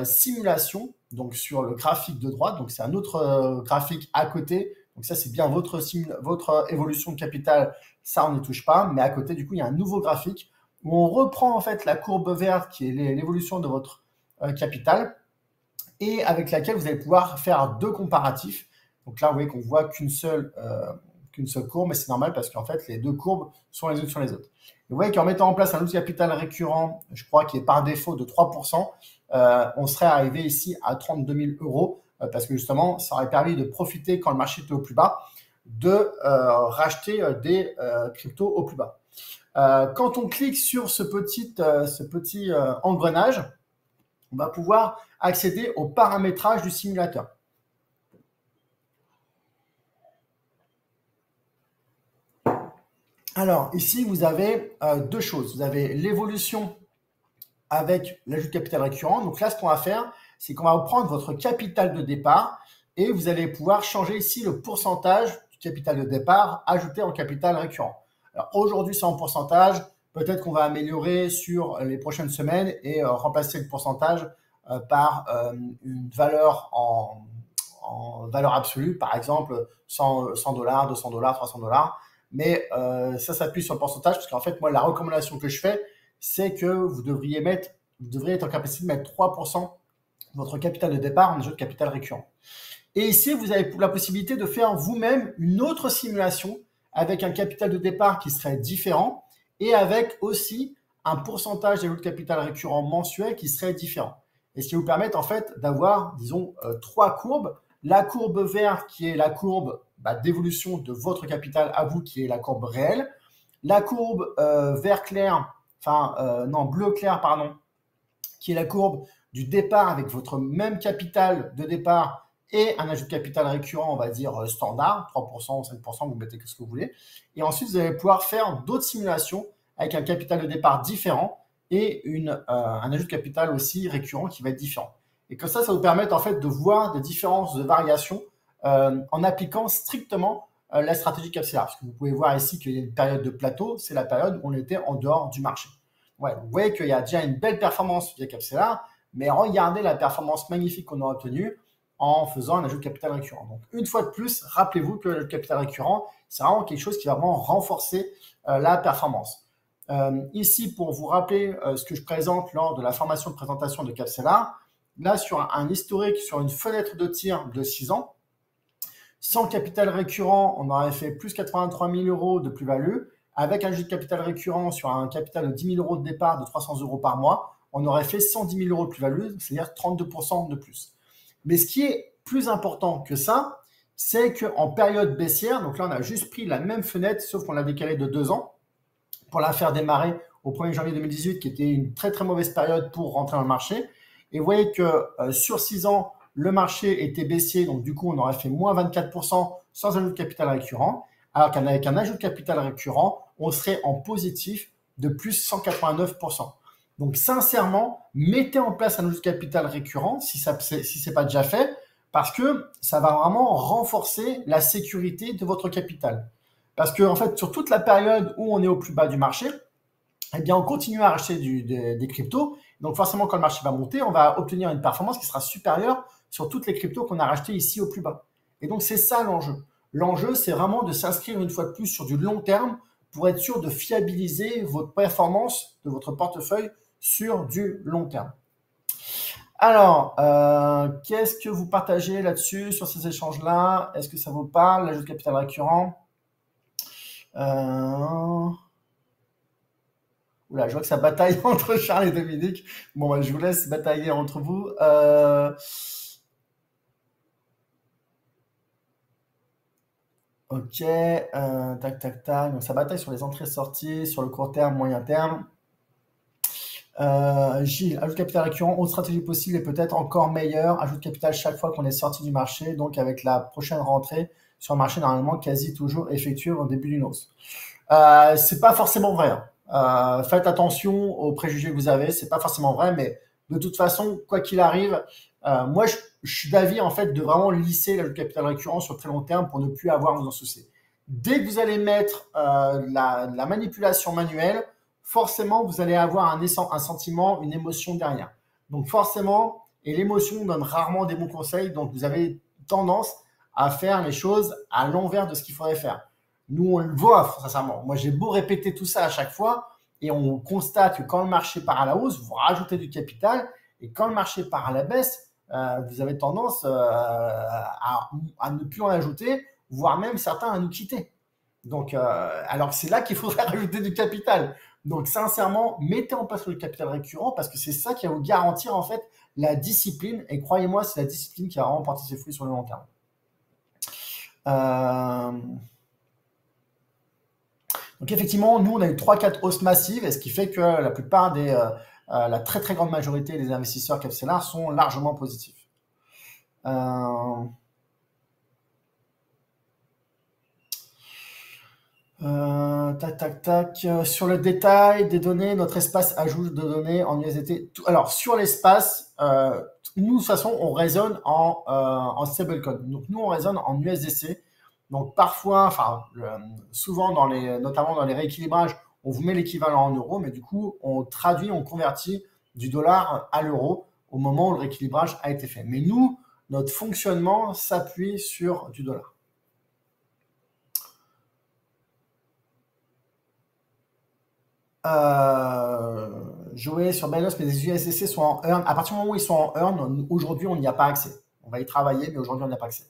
simulation donc sur le graphique de droite. Donc, c'est un autre graphique à côté. Donc, ça, c'est bien votre évolution de capital. Ça, on n'y touche pas. Mais à côté, du coup, il y a un nouveau graphique où on reprend en fait la courbe verte qui est l'évolution de votre capital et avec laquelle vous allez pouvoir faire deux comparatifs. Donc là, vous voyez qu'on voit qu'une seule courbe, mais c'est normal parce qu'en fait, les deux courbes sont les unes sur les autres. Et vous voyez qu'en mettant en place un outil capital récurrent, je crois qui est par défaut de 3%, on serait arrivé ici à 32 000 € parce que justement, ça aurait permis de profiter quand le marché était au plus bas, de racheter des cryptos au plus bas. Quand on clique sur ce petit engrenage, on va pouvoir accéder au paramétrage du simulateur. Alors, ici, vous avez deux choses. Vous avez l'évolution avec l'ajout de capital récurrent. Donc là, ce qu'on va faire, c'est qu'on va prendre votre capital de départ et vous allez pouvoir changer ici le pourcentage du capital de départ ajouté en capital récurrent. Alors aujourd'hui, c'est en pourcentage. Peut-être qu'on va améliorer sur les prochaines semaines et remplacer le pourcentage par une valeur en valeur absolue, par exemple 100 $, 200 $, 300 $. Mais ça s'appuie sur le pourcentage parce qu'en fait, moi, la recommandation que je fais, c'est que vous devriez être en capacité de mettre 3% de votre capital de départ en ajout de capital récurrent. Et ici, vous avez la possibilité de faire vous-même une autre simulation avec un capital de départ qui serait différent et avec aussi un pourcentage d'ajout de capital récurrent mensuel qui serait différent. Et ce qui vous permet en fait d'avoir, disons, trois courbes. La courbe verte qui est la courbe d'évolution de votre capital à vous, qui est la courbe réelle. La courbe vert clair, bleu clair, pardon, qui est la courbe du départ avec votre même capital de départ et un ajout de capital récurrent, on va dire standard, 3%, 5%, vous mettez ce que vous voulez. Et ensuite, vous allez pouvoir faire d'autres simulations avec un capital de départ différent et un ajout de capital aussi récurrent qui va être différent. Et comme ça vous permet en fait de voir des différences de variation en appliquant strictement la stratégie Capsela. Parce que vous pouvez voir ici qu'il y a une période de plateau, c'est la période où on était en dehors du marché. Ouais, vous voyez qu'il y a déjà une belle performance via Capsela, mais regardez la performance magnifique qu'on a obtenue en faisant un ajout de capital récurrent. Donc, une fois de plus, rappelez-vous que le capital récurrent, c'est vraiment quelque chose qui va vraiment renforcer la performance. Ici, pour vous rappeler ce que je présente lors de la formation de présentation de Capsela, là, sur un historique, sur une fenêtre de tir de 6 ans, sans capital récurrent, on aurait fait plus 83 000 € de plus-value. Avec un ajout de capital récurrent sur un capital de 10 000 € de départ de 300 € par mois, on aurait fait 110 000 € de plus-value, c'est-à-dire 32% de plus. Mais ce qui est plus important que ça, c'est qu'en période baissière, donc là, on a juste pris la même fenêtre, sauf qu'on l'a décalée de 2 ans, pour la faire démarrer au 1er janvier 2018, qui était une très très mauvaise période pour rentrer dans le marché. Et vous voyez que sur 6 ans, le marché était baissier, donc du coup, on aurait fait moins 24% sans ajout de capital récurrent, alors qu'avec un ajout de capital récurrent, on serait en positif de plus 189%. Donc, sincèrement, mettez en place un ajout de capital récurrent si ce n'est pas déjà fait, parce que ça va vraiment renforcer la sécurité de votre capital. Parce que, en fait, sur toute la période où on est au plus bas du marché, eh bien, on continue à acheter des cryptos. Donc, forcément, quand le marché va monter, on va obtenir une performance qui sera supérieure sur toutes les cryptos qu'on a rachetées ici au plus bas. Et donc, c'est ça l'enjeu. L'enjeu, c'est vraiment de s'inscrire une fois de plus sur du long terme pour être sûr de fiabiliser votre performance de votre portefeuille sur du long terme. Alors, qu'est-ce que vous partagez là-dessus, sur ces échanges-là? Est-ce que ça vous parle, l'ajout de capital récurrent? Oula, je vois que ça bataille entre Charles et Dominique. Bon, je vous laisse batailler entre vous. Ok, tac, tac, tac. Donc, ça bataille sur les entrées-sorties, sur le court terme, moyen terme. Gilles, ajout de capital récurrent, autre stratégie possible et peut-être encore meilleure. Ajout de capital chaque fois qu'on est sorti du marché, donc avec la prochaine rentrée sur le marché, normalement quasi toujours effectuée au début d'une hausse. C'est pas forcément vrai, hein. Faites attention aux préjugés que vous avez, c'est pas forcément vrai, mais de toute façon, quoi qu'il arrive, moi je suis d'avis en fait de vraiment lisser l'ajout de capital récurrent sur très long terme pour ne plus avoir à vous en soucier. Dès que vous allez mettre la manipulation manuelle, forcément vous allez avoir un sentiment, une émotion derrière. Donc forcément, et l'émotion donne rarement des bons conseils, donc vous avez tendance à faire les choses à l'envers de ce qu'il faudrait faire. Nous, on le voit, sincèrement. Moi, j'ai beau répéter tout ça à chaque fois, et on constate que quand le marché part à la hausse, vous rajoutez du capital, et quand le marché part à la baisse, vous avez tendance à ne plus en ajouter, voire même certains à nous quitter. Donc, alors que c'est là qu'il faudrait rajouter du capital. Donc, sincèrement, mettez en place le capital récurrent parce que c'est ça qui va vous garantir en fait la discipline. Et croyez-moi, c'est la discipline qui va vraiment porter ses fruits sur le long terme. Donc effectivement, nous, on a eu 3-4 hausses massives, et ce qui fait que la plupart la très très grande majorité des investisseurs capsulaires sont largement positifs. Tac, tac, tac. Sur le détail des données, notre espace ajoute de données en USDT. Alors, sur l'espace, nous, de toute façon, on raisonne en stablecoin. Donc, nous, on raisonne en USDC. Donc, parfois, enfin, souvent, notamment dans les rééquilibrages, on vous met l'équivalent en euros, mais du coup, on traduit, on convertit du dollar à l'euro au moment où le rééquilibrage a été fait. Mais nous, notre fonctionnement s'appuie sur du dollar. Jouer sur Binance, mais les USDC sont en earn. À partir du moment où ils sont en earn, aujourd'hui, on n'y a pas accès. On va y travailler, mais aujourd'hui, on n'y a pas accès.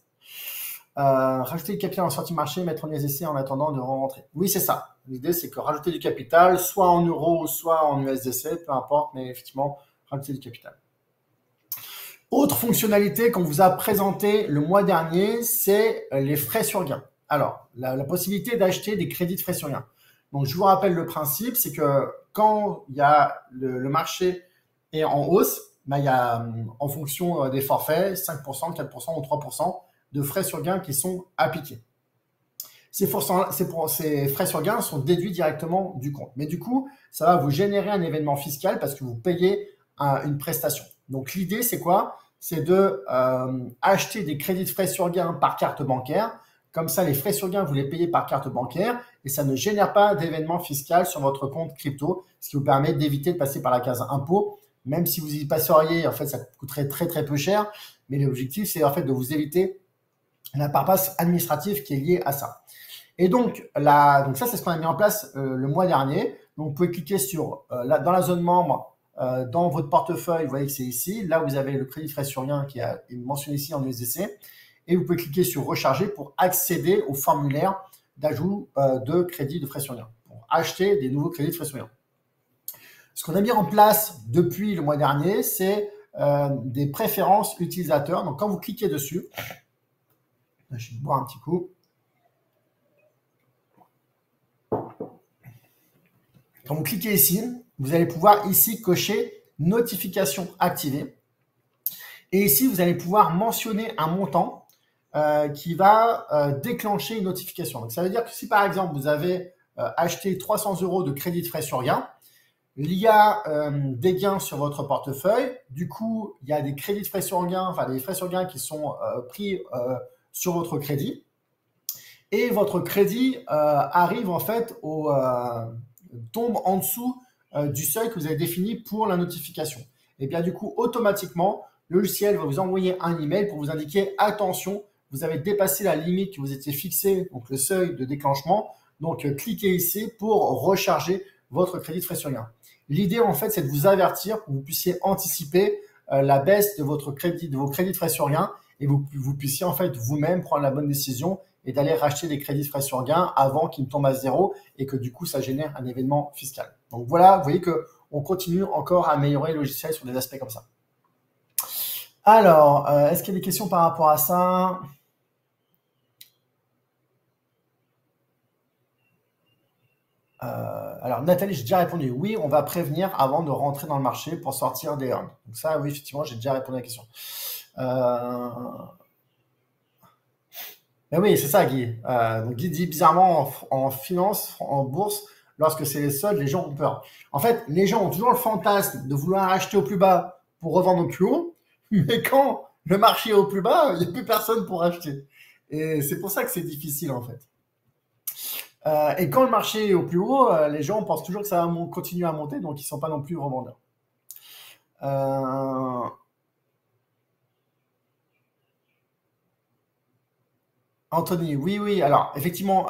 Rajouter du capital en sortie marché, mettre en USDC en attendant de rentrer. Oui, c'est ça. L'idée, c'est que rajouter du capital, soit en euros, soit en USDC, peu importe, mais effectivement, rajouter du capital. Autre fonctionnalité qu'on vous a présenté le mois dernier, c'est les frais sur gain. Alors, la possibilité d'acheter des crédits de frais sur gain. Donc, je vous rappelle le principe, c'est que quand il y a le marché est en hausse, il y a en fonction des forfaits, 5%, 4% ou 3% de frais sur gain qui sont appliqués. Ces frais sur gain sont déduits directement du compte. Mais du coup, ça va vous générer un événement fiscal parce que vous payez une prestation. Donc, l'idée, c'est quoi? C'est de acheter des crédits de frais sur gain par carte bancaire. Comme ça, les frais sur gain, vous les payez par carte bancaire et ça ne génère pas d'événement fiscal sur votre compte crypto, ce qui vous permet d'éviter de passer par la case impôt. Même si vous y passeriez, en fait, ça coûterait très, très peu cher. Mais l'objectif, c'est en fait de vous éviter la paperasse administrative qui est liée à ça. Et donc ça, c'est ce qu'on a mis en place le mois dernier. Donc, vous pouvez cliquer sur, dans la zone membre, dans votre portefeuille, vous voyez que c'est ici. Là, vous avez le crédit frais sur gain qui est mentionné ici en USDC. Et vous pouvez cliquer sur recharger pour accéder au formulaire d'ajout de crédit de frais sur gain, pour acheter des nouveaux crédits de frais sur gain. Ce qu'on a mis en place depuis le mois dernier, c'est des préférences utilisateurs. Donc, quand vous cliquez dessus, je vais boire un petit coup. Quand vous cliquez ici, vous allez pouvoir ici cocher notification activée. Et ici, vous allez pouvoir mentionner un montant qui va déclencher une notification. Donc, ça veut dire que si par exemple, vous avez acheté 300 € de crédit de frais sur gain, il y a des gains sur votre portefeuille. Du coup, il y a des crédits de frais sur gain, enfin des frais sur gain qui sont pris sur votre crédit. Et votre crédit arrive en fait tombe en dessous du seuil que vous avez défini pour la notification. Et bien du coup, automatiquement, le logiciel va vous envoyer un email pour vous indiquer attention, vous avez dépassé la limite que vous étiez fixée, donc le seuil de déclenchement. Donc cliquez ici pour recharger votre crédit de frais sur gain. L'idée en fait, c'est de vous avertir pour que vous puissiez anticiper la baisse de vos crédits de frais sur gain et vous puissiez en fait vous-même prendre la bonne décision et d'aller racheter des crédits de frais sur gain avant qu'ils ne tombent à zéro et que du coup, ça génère un événement fiscal. Donc voilà, vous voyez qu'on continue encore à améliorer le logiciel sur des aspects comme ça. Alors, est-ce qu'il y a des questions par rapport à ça? Alors, Nathalie, j'ai déjà répondu. Oui, on va prévenir avant de rentrer dans le marché pour sortir des earns. Donc ça, oui, effectivement, j'ai déjà répondu à la question. Mais oui, c'est ça, Guy. Donc Guy dit bizarrement en finance, en bourse, lorsque c'est les soldes, les gens ont peur. En fait, les gens ont toujours le fantasme de vouloir acheter au plus bas pour revendre au plus haut, mais quand le marché est au plus bas, il n'y a plus personne pour acheter. Et c'est pour ça que c'est difficile, en fait. Et quand le marché est au plus haut, les gens pensent toujours que ça va continuer à monter, donc ils ne sont pas non plus revendeurs. Euh, Anthony, oui, oui. Alors, effectivement,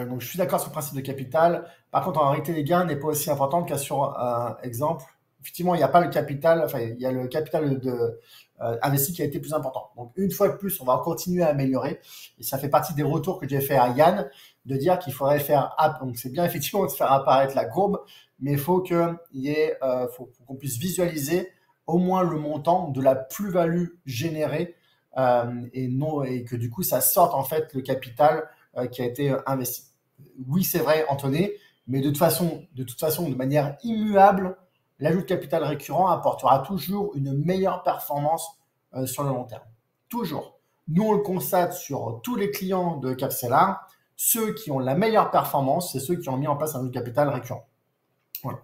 donc je suis d'accord sur le principe de capital. Par contre, en réalité, les gains n'est pas aussi important qu'à sur exemple. Effectivement, il n'y a pas le capital, enfin, il y a le capital investi qui a été plus important. Donc, une fois de plus, on va continuer à améliorer. Et ça fait partie des retours que j'ai fait à Yann de dire qu'il faudrait faire, donc c'est bien effectivement de faire apparaître la courbe, mais il faut faut qu'on puisse visualiser au moins le montant de la plus-value générée et non et que du coup ça sorte en fait le capital qui a été investi. Oui, c'est vrai, Anthony, mais de toute façon, de manière immuable, l'ajout de capital récurrent apportera toujours une meilleure performance sur le long terme. Toujours. Nous, on le constate sur tous les clients de Capcellar. Ceux qui ont la meilleure performance, c'est ceux qui ont mis en place un ajout de capital récurrent. Voilà.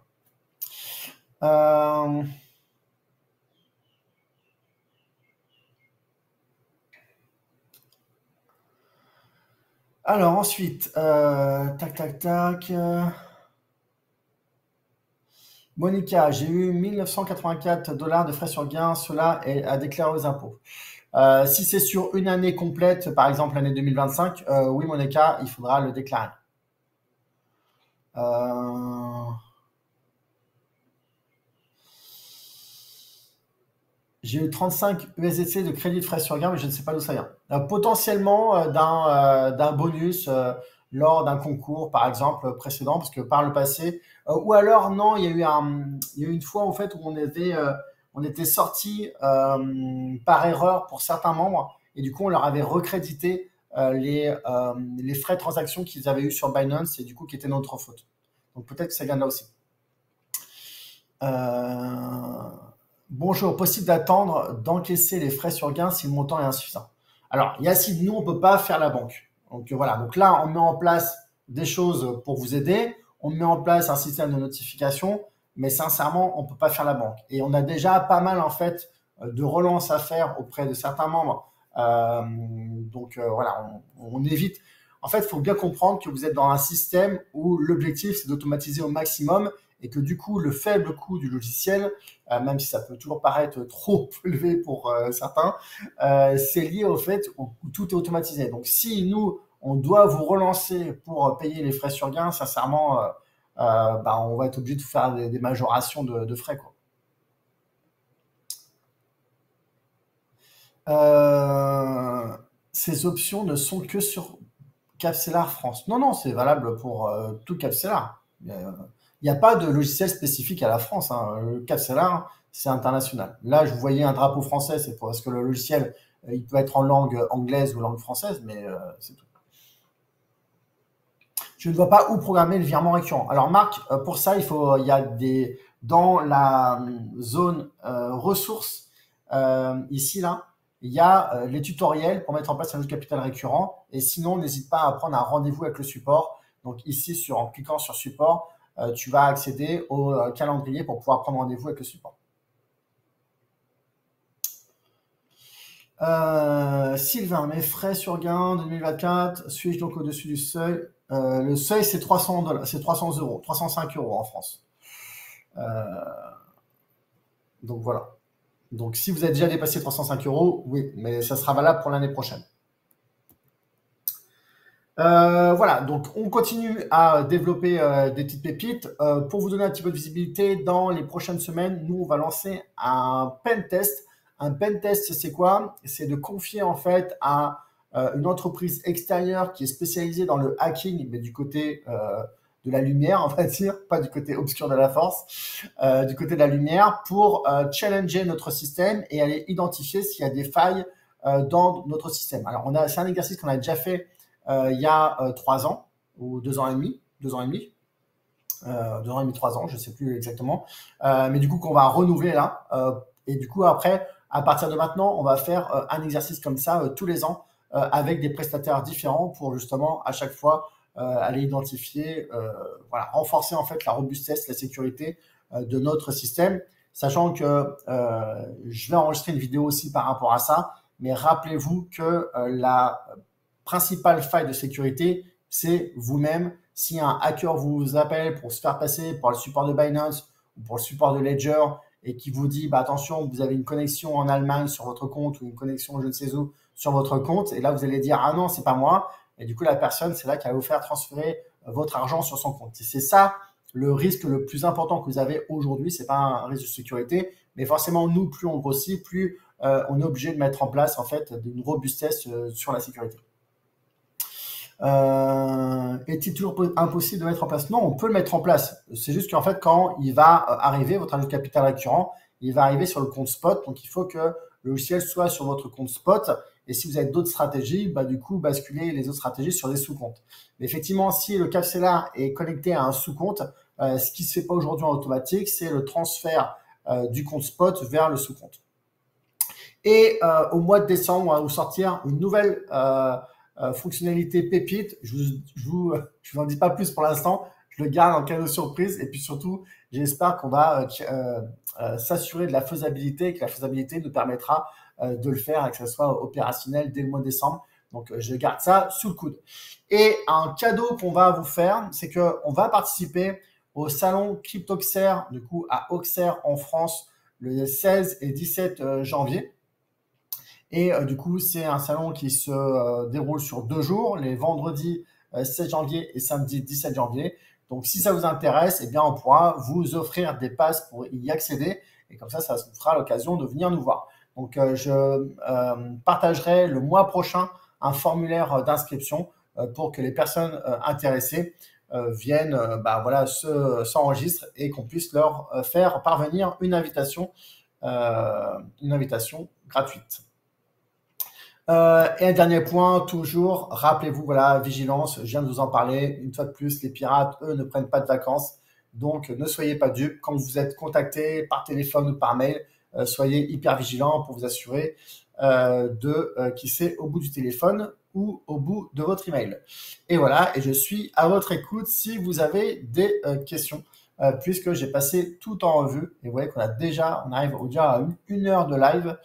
Alors ensuite, tac, tac, tac. Monica, j'ai eu 1984 dollars de frais sur gain, cela est à déclarer aux impôts. Si c'est sur une année complète, par exemple l'année 2025, oui Monica, il faudra le déclarer. J'ai eu 35 USDC de crédit de frais sur gain, mais je ne sais pas d'où ça vient. Potentiellement d'un bonus lors d'un concours, par exemple, précédent, parce que par le passé, ou alors non, il y a eu une fois en fait où on était sorti par erreur pour certains membres, et du coup on leur avait recrédité les frais de transaction qu'ils avaient eu sur Binance, et du coup qui était notre faute. Donc peut-être que ça vient de là aussi. Bonjour, possible d'attendre d'encaisser les frais sur gain si le montant est insuffisant. Alors, Yacine, nous, on ne peut pas faire la banque. Donc voilà, donc là, on met en place des choses pour vous aider, on met en place un système de notification, mais sincèrement, on ne peut pas faire la banque. Et on a déjà pas mal, en fait, de relances à faire auprès de certains membres. Voilà, on évite. En fait, il faut bien comprendre que vous êtes dans un système où l'objectif, c'est d'automatiser au maximum et que du coup, le faible coût du logiciel, même si ça peut toujours paraître trop élevé pour certains, c'est lié au fait où tout est automatisé. Donc, si nous, on doit vous relancer pour payer les frais sur gain, sincèrement, on va être obligé de faire des majorations de frais, quoi. Ces options ne sont que sur Capcellar France. Non, non, c'est valable pour tout Capcellar. Il n'y a pas de logiciel spécifique à la France, hein. Le Capcellar, c'est international. Là, je voyais un drapeau français, c'est parce que le logiciel, il peut être en langue anglaise ou langue française, mais c'est tout. Je ne vois pas où programmer le virement récurrent. Alors Marc, pour ça, il y a dans la zone ressources, ici, là, il y a les tutoriels pour mettre en place un autre capital récurrent. Et sinon, n'hésite pas à prendre un rendez-vous avec le support. Donc ici, en cliquant sur support, tu vas accéder au calendrier pour pouvoir prendre rendez-vous avec le support. Sylvain, mes frais sur gain 2024, suis-je donc au-dessus du seuil? Le seuil, c'est 300 $, c'est 300 €, 305 € en France. Donc voilà. Donc si vous avez déjà dépassé 305 €, oui, mais ça sera valable pour l'année prochaine. Voilà, donc on continue à développer des petites pépites. Pour vous donner un petit peu de visibilité, dans les prochaines semaines, nous, on va lancer un pen test. Un pen test, c'est quoi? C'est de confier en fait à une entreprise extérieure qui est spécialisée dans le hacking, mais du côté de la lumière, on va dire, pas du côté obscur de la force, du côté de la lumière, pour challenger notre système et aller identifier s'il y a des failles dans notre système. Alors, c'est un exercice qu'on a déjà fait il y a 3 ans ou 2 ans et demi, 2 ans et demi. 2 ans et demi, 3 ans, je ne sais plus exactement. Mais du coup, qu'on va renouveler là. Et du coup, après, à partir de maintenant, on va faire un exercice comme ça tous les ans avec des prestataires différents pour justement à chaque fois aller identifier, voilà, renforcer en fait la robustesse, la sécurité de notre système, sachant que je vais enregistrer une vidéo aussi par rapport à ça, mais rappelez-vous que la principale faille de sécurité, c'est vous-même. Si un hacker vous appelle pour se faire passer par le support de Binance ou pour le support de Ledger et qui vous dit bah, attention, vous avez une connexion en Allemagne sur votre compte ou une connexion je ne sais où sur votre compte, et là vous allez dire ah non, c'est pas moi, et du coup la personne, c'est là qu'elle va vous faire transférer votre argent sur son compte. C'est ça le risque le plus important que vous avez aujourd'hui. C'est pas un risque de sécurité, mais forcément nous, plus on grossit, plus on est obligé de mettre en place en fait une robustesse sur la sécurité. Est-il toujours impossible de mettre en place? Non, on peut le mettre en place. C'est juste qu'en fait, quand il va arriver, votre ajout de capital récurrent, il va arriver sur le compte spot. Donc, il faut que le logiciel soit sur votre compte spot. Et si vous avez d'autres stratégies, bah, du coup, basculez les autres stratégies sur des sous-comptes. Mais effectivement, si le Capstellar est connecté à un sous-compte, ce qui ne se fait pas aujourd'hui en automatique, c'est le transfert du compte spot vers le sous-compte. Et au mois de décembre, on va vous sortir une nouvelle fonctionnalité pépite. Je vous en dis pas plus pour l'instant. Je le garde en cadeau surprise. Et puis surtout, j'espère qu'on va s'assurer de la faisabilité et que la faisabilité nous permettra de le faire et que ce soit opérationnel dès le mois de décembre. Donc, je garde ça sous le coude. Et un cadeau qu'on va vous faire, c'est qu'on va participer au salon CryptoXer, du coup, à Auxerre en France, le 16 et 17 janvier. Et du coup, c'est un salon qui se déroule sur 2 jours, les vendredis 16 janvier et samedi 17 janvier. Donc, si ça vous intéresse, eh bien, on pourra vous offrir des passes pour y accéder. Et comme ça vous fera l'occasion de venir nous voir. Donc, je partagerai le mois prochain un formulaire d'inscription pour que les personnes intéressées viennent voilà, s'enregistrent et qu'on puisse leur faire parvenir une invitation gratuite. Et un dernier point, toujours, rappelez-vous, voilà, vigilance, je viens de vous en parler, une fois de plus, les pirates, eux, ne prennent pas de vacances, donc ne soyez pas dupes. Quand vous êtes contacté par téléphone ou par mail, soyez hyper vigilants pour vous assurer de qui c'est au bout du téléphone ou au bout de votre email. Et voilà, et je suis à votre écoute si vous avez des questions, puisque j'ai passé tout en revue, et vous voyez qu'on on arrive déjà à 1 heure de live.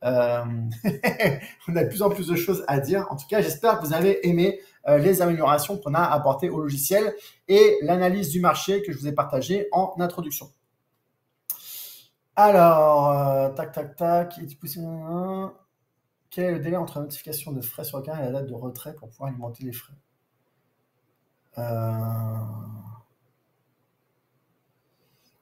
On a de plus en plus de choses à dire. En tout cas, j'espère que vous avez aimé les améliorations qu'on a apportées au logiciel et l'analyse du marché que je vous ai partagée en introduction. Alors, tac. Quel est le délai entre la notification de frais sur gain et la date de retrait pour pouvoir alimenter les frais?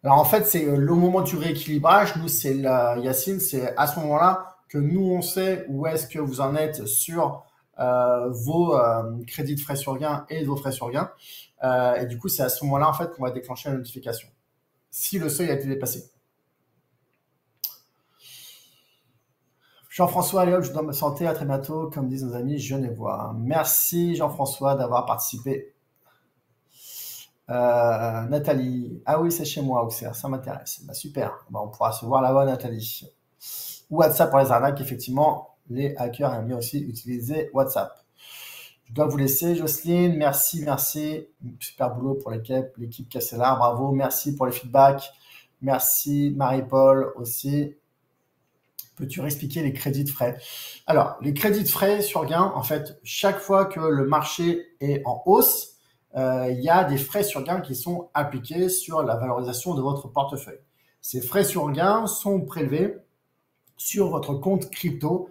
Alors en fait, c'est le moment du rééquilibrage. Nous, c'est Yacine, c'est à ce moment-là que nous, on sait où est-ce que vous en êtes sur vos crédits de frais sur gain et vos frais sur gain. Et du coup, c'est à ce moment-là en fait qu'on va déclencher la notification, si le seuil a été dépassé. Jean-François, allez hop, je dois me santé, à très bientôt, comme disent nos amis Genevois. Merci Jean-François d'avoir participé. Nathalie, ah oui, c'est chez moi, Auxerre, ça m'intéresse. Bah, super, on pourra se voir là-bas, Nathalie. WhatsApp pour les arnaques, effectivement, les hackers aiment bien aussi utiliser WhatsApp. Je dois vous laisser, Jocelyne, merci. Super boulot pour l'équipe Capstellar, bravo, merci pour les feedbacks. Merci Marie-Paul aussi. Peux-tu réexpliquer les crédits de frais? Alors, les crédits de frais sur gain, en fait, chaque fois que le marché est en hausse, il y a des frais sur gain qui sont appliqués sur la valorisation de votre portefeuille. Ces frais sur gain sont prélevés sur votre compte crypto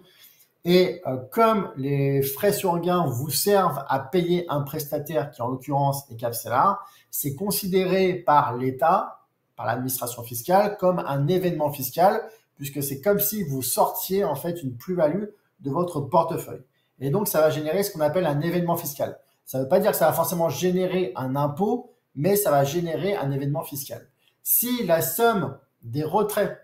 et comme les frais sur gain vous servent à payer un prestataire qui en l'occurrence est Capstellar, c'est considéré par l'État, par l'administration fiscale, comme un événement fiscal puisque c'est comme si vous sortiez en fait une plus-value de votre portefeuille. Et donc, ça va générer ce qu'on appelle un événement fiscal. Ça ne veut pas dire que ça va forcément générer un impôt, mais ça va générer un événement fiscal. Si la somme des retraits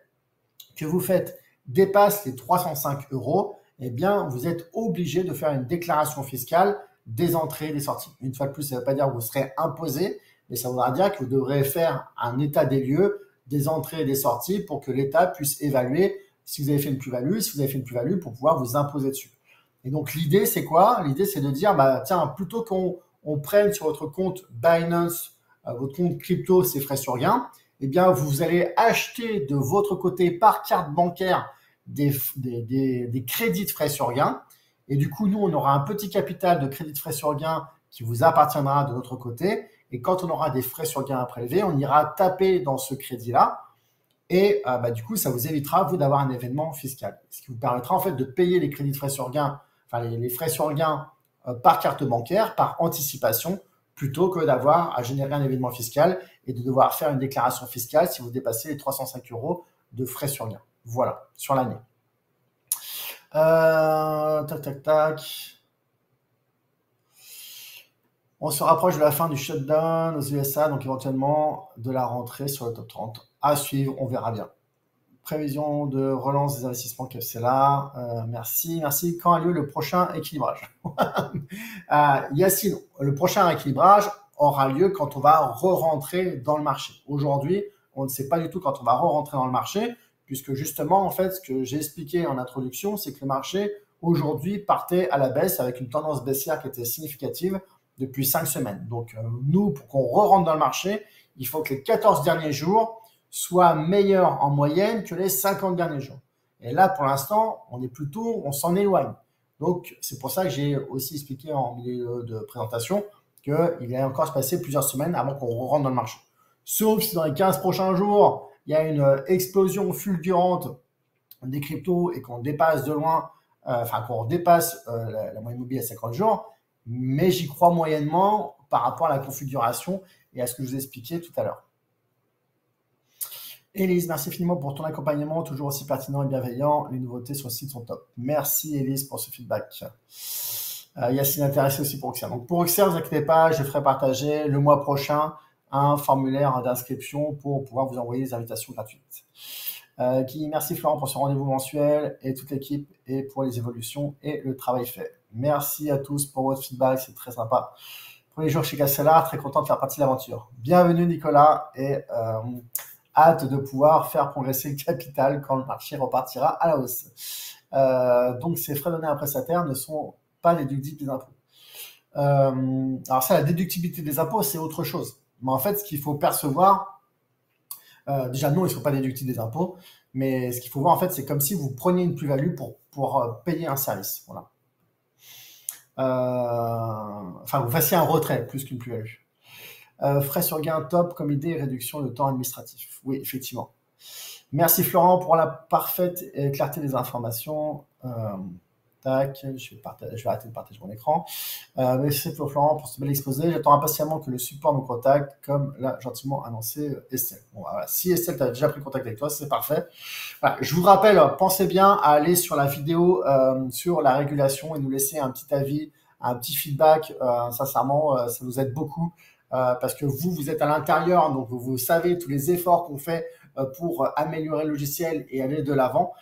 que vous faites dépasse les 305 €, eh bien, vous êtes obligé de faire une déclaration fiscale des entrées et des sorties. Une fois de plus, ça ne veut pas dire que vous serez imposé, mais ça voudra dire que vous devrez faire un état des lieux, des entrées et des sorties pour que l'État puisse évaluer si vous avez fait une plus-value, si vous avez fait une plus-value pour pouvoir vous imposer dessus. Et donc l'idée, c'est quoi? L'idée, c'est de dire, bah, tiens, plutôt qu'on prenne sur votre compte Binance, votre compte crypto, ces frais sur gain, eh bien, vous allez acheter de votre côté par carte bancaire des crédits de frais sur gain. Et du coup, nous, on aura un petit capital de crédit de frais sur gain qui vous appartiendra de notre côté. Et quand on aura des frais sur gain à prélever, on ira taper dans ce crédit-là. Et bah, du coup, ça vous évitera, vous, d'avoir un événement fiscal. Ce qui vous permettra, en fait, de payer les crédits de frais sur gain, enfin, les frais sur gain par carte bancaire, par anticipation, plutôt que d'avoir à générer un événement fiscal et de devoir faire une déclaration fiscale si vous dépassez les 305 € de frais sur gain. Voilà, sur l'année. Tac, tac, tac. On se rapproche de la fin du shutdown aux USA, donc éventuellement de la rentrée sur le top 30. À suivre, on verra bien. Prévision de relance des investissements Kepsela. Merci. Quand a lieu le prochain équilibrage? Yacine, le prochain équilibrage aura lieu quand on va re-rentrer dans le marché. Aujourd'hui, on ne sait pas du tout quand on va re-rentrer dans le marché, puisque justement, en fait, ce que j'ai expliqué en introduction, c'est que le marché, aujourd'hui, partait à la baisse avec une tendance baissière qui était significative depuis 5 semaines. Donc, nous, pour qu'on re-rentre dans le marché, il faut que les 14 derniers jours soient meilleurs en moyenne que les 50 derniers jours. Et là, pour l'instant, on s'en éloigne. Donc, c'est pour ça que j'ai aussi expliqué en milieu de présentation qu'il allait encore se passer plusieurs semaines avant qu'on rentre dans le marché. Sauf si dans les 15 prochains jours, il y a une explosion fulgurante des cryptos et qu'on dépasse de loin, qu'on dépasse la moyenne mobile à 50 jours, mais j'y crois moyennement par rapport à la configuration et à ce que je vous ai expliqué tout à l'heure. Élise, merci infiniment pour ton accompagnement, toujours aussi pertinent et bienveillant. Les nouveautés sur le site sont top. Merci Élise pour ce feedback. Yacine intéressé aussi pour Oxer. Donc pour Oxer, ne vous inquiétez pas, je ferai partager le mois prochain un formulaire d'inscription pour pouvoir vous envoyer des invitations gratuites. Guy, merci Florent pour ce rendez-vous mensuel et toute l'équipe et pour les évolutions et le travail fait. Merci à tous pour votre feedback, c'est très sympa. Premier jour chez Castellar, très content de faire partie de l'aventure. Bienvenue Nicolas et hâte de pouvoir faire progresser le capital quand le marché repartira à la hausse. Donc ces frais donnés à un prestataire ne sont pas déductibles des impôts. Alors ça, la déductibilité des impôts, c'est autre chose. Mais en fait, ce qu'il faut percevoir, déjà non, ils ne sont pas déductibles des impôts, mais ce qu'il faut voir en fait, c'est comme si vous preniez une plus-value pour payer un service. Voilà. Vous fassiez un retrait plus qu'une plus-value. Frais sur gain top comme idée et réduction de temps administratif. Oui, effectivement. Merci Florent pour la parfaite clarté des informations. Tac, je vais arrêter de partager mon écran. Merci Florent pour ce bel exposé. J'attends impatiemment que le support nous contacte, comme l'a gentiment annoncé Estelle. Bon, voilà. Si Estelle t'a déjà pris contact avec toi, c'est parfait. Voilà. Je vous rappelle, pensez bien à aller sur la vidéo sur la régulation et nous laisser un petit avis, un petit feedback. Sincèrement, ça nous aide beaucoup parce que vous êtes à l'intérieur, donc vous savez tous les efforts qu'on fait pour améliorer le logiciel et aller de l'avant.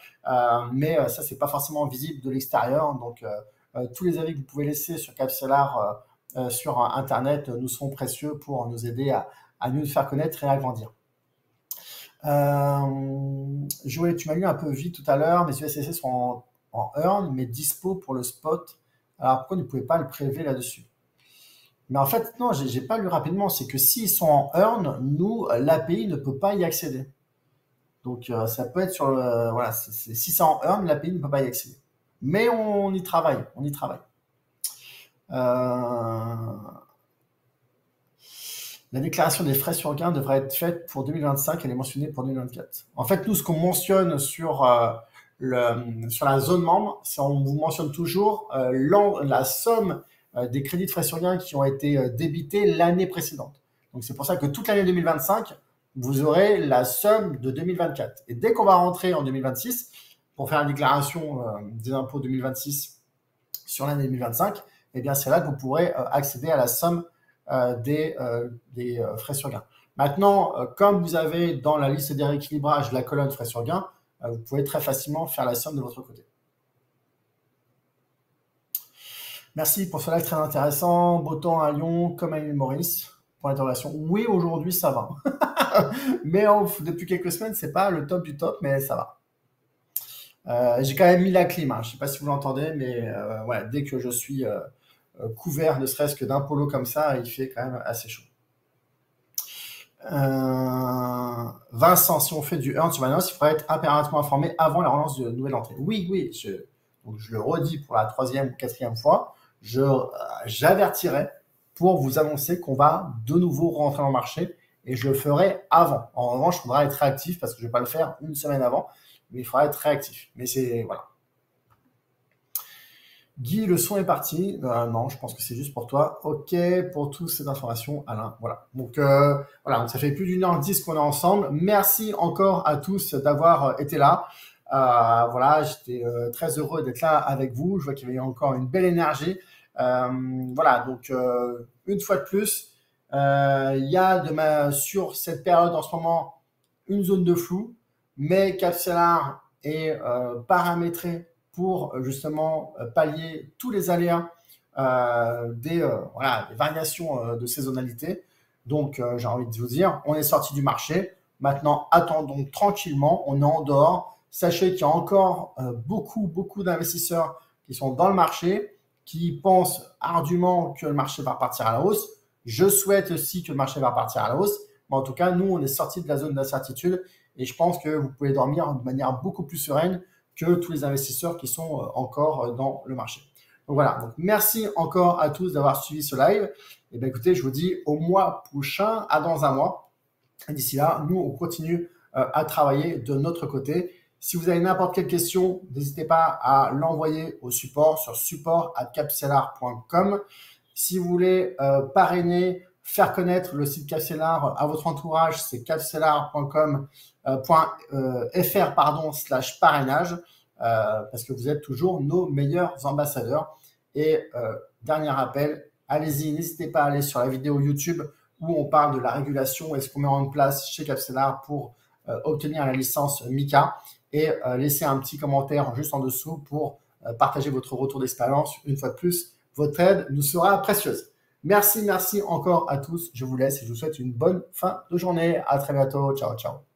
Mais ça, c'est pas forcément visible de l'extérieur. Donc, tous les avis que vous pouvez laisser sur Capstellar sur Internet nous seront précieux pour nous aider à mieux nous faire connaître et à grandir. Joël, tu m'as lu un peu vite tout à l'heure. Mes USDC sont en earn, mais dispo pour le spot. Alors, pourquoi vous ne pouvez pas le prélever là-dessus? Mais en fait, non, j'ai pas lu rapidement. C'est que s'ils sont en earn, nous, l'API ne peut pas y accéder. Donc, ça peut être sur le... Voilà, si c'est en earn, l'API ne peut pas y accéder. Mais on y travaille, La déclaration des frais sur gain devrait être faite pour 2025, elle est mentionnée pour 2024. En fait, nous, ce qu'on mentionne sur la zone membre, c'est on vous mentionne toujours la somme des crédits de frais sur gain qui ont été débités l'année précédente. Donc, c'est pour ça que toute l'année 2025, vous aurez la somme de 2024. Et dès qu'on va rentrer en 2026, pour faire la déclaration des impôts 2026 sur l'année 2025, eh bien, c'est là que vous pourrez accéder à la somme des frais sur gain. Maintenant, comme vous avez dans la liste des rééquilibrages la colonne frais sur gain, vous pouvez très facilement faire la somme de votre côté. Merci pour ce live très intéressant. Beau temps à Lyon, comme à l'île Maurice. Point d'interrogation. Oui, aujourd'hui, ça va. Mais depuis quelques semaines, c'est pas le top du top, mais ça va. J'ai quand même mis la clim, hein. Je sais pas si vous l'entendez, mais ouais, dès que je suis couvert, ne serait-ce que d'un polo comme ça, il fait quand même assez chaud. Vincent, si on fait du earn sur Binance, il faudrait être impérativement informé avant la relance de nouvelle entrée. Oui, oui, donc je le redis pour la 3e ou 4e fois, j'avertirai pour vous annoncer qu'on va de nouveau rentrer dans le marché et je le ferai avant. En revanche, il faudra être réactif parce que je ne vais pas le faire une semaine avant, mais il faudra être réactif. Mais c'est, voilà. Guy, le son est parti. Non, je pense que c'est juste pour toi. OK, pour toutes ces informations, Alain. Voilà. Donc, voilà, ça fait plus d'1h10 qu'on est ensemble. Merci encore à tous d'avoir été là. Voilà, j'étais très heureux d'être là avec vous. Je vois qu'il y avait encore une belle énergie. Voilà, donc une fois de plus, il y a sur cette période en ce moment une zone de flou, mais Capstellar est paramétré pour justement pallier tous les aléas des variations de saisonnalité. Donc, j'ai envie de vous dire, on est sorti du marché. Maintenant, attendons tranquillement. On est en dehors. Sachez qu'il y a encore beaucoup d'investisseurs qui sont dans le marché, qui pensent ardument que le marché va repartir à la hausse. Je souhaite aussi que le marché va repartir à la hausse. Mais en tout cas, nous, on est sorti de la zone d'incertitude et je pense que vous pouvez dormir de manière beaucoup plus sereine que tous les investisseurs qui sont encore dans le marché. Donc voilà, donc merci encore à tous d'avoir suivi ce live. Et bien écoutez, je vous dis au mois prochain, à dans un mois. Et d'ici là, nous, on continue à travailler de notre côté. Si vous avez n'importe quelle question, n'hésitez pas à l'envoyer au support sur support@capstellar.com. Si vous voulez parrainer, faire connaître le site Capstellar à votre entourage, c'est capstellar.com.fr/parrainage parce que vous êtes toujours nos meilleurs ambassadeurs. Et dernier rappel, allez-y, n'hésitez pas à aller sur la vidéo YouTube où on parle de la régulation et ce qu'on met en place chez Capstellar pour obtenir la licence MiCA et laissez un petit commentaire juste en dessous pour partager votre retour d'expérience. Une fois de plus, votre aide nous sera précieuse. Merci encore à tous. Je vous laisse et je vous souhaite une bonne fin de journée. À très bientôt. Ciao, ciao.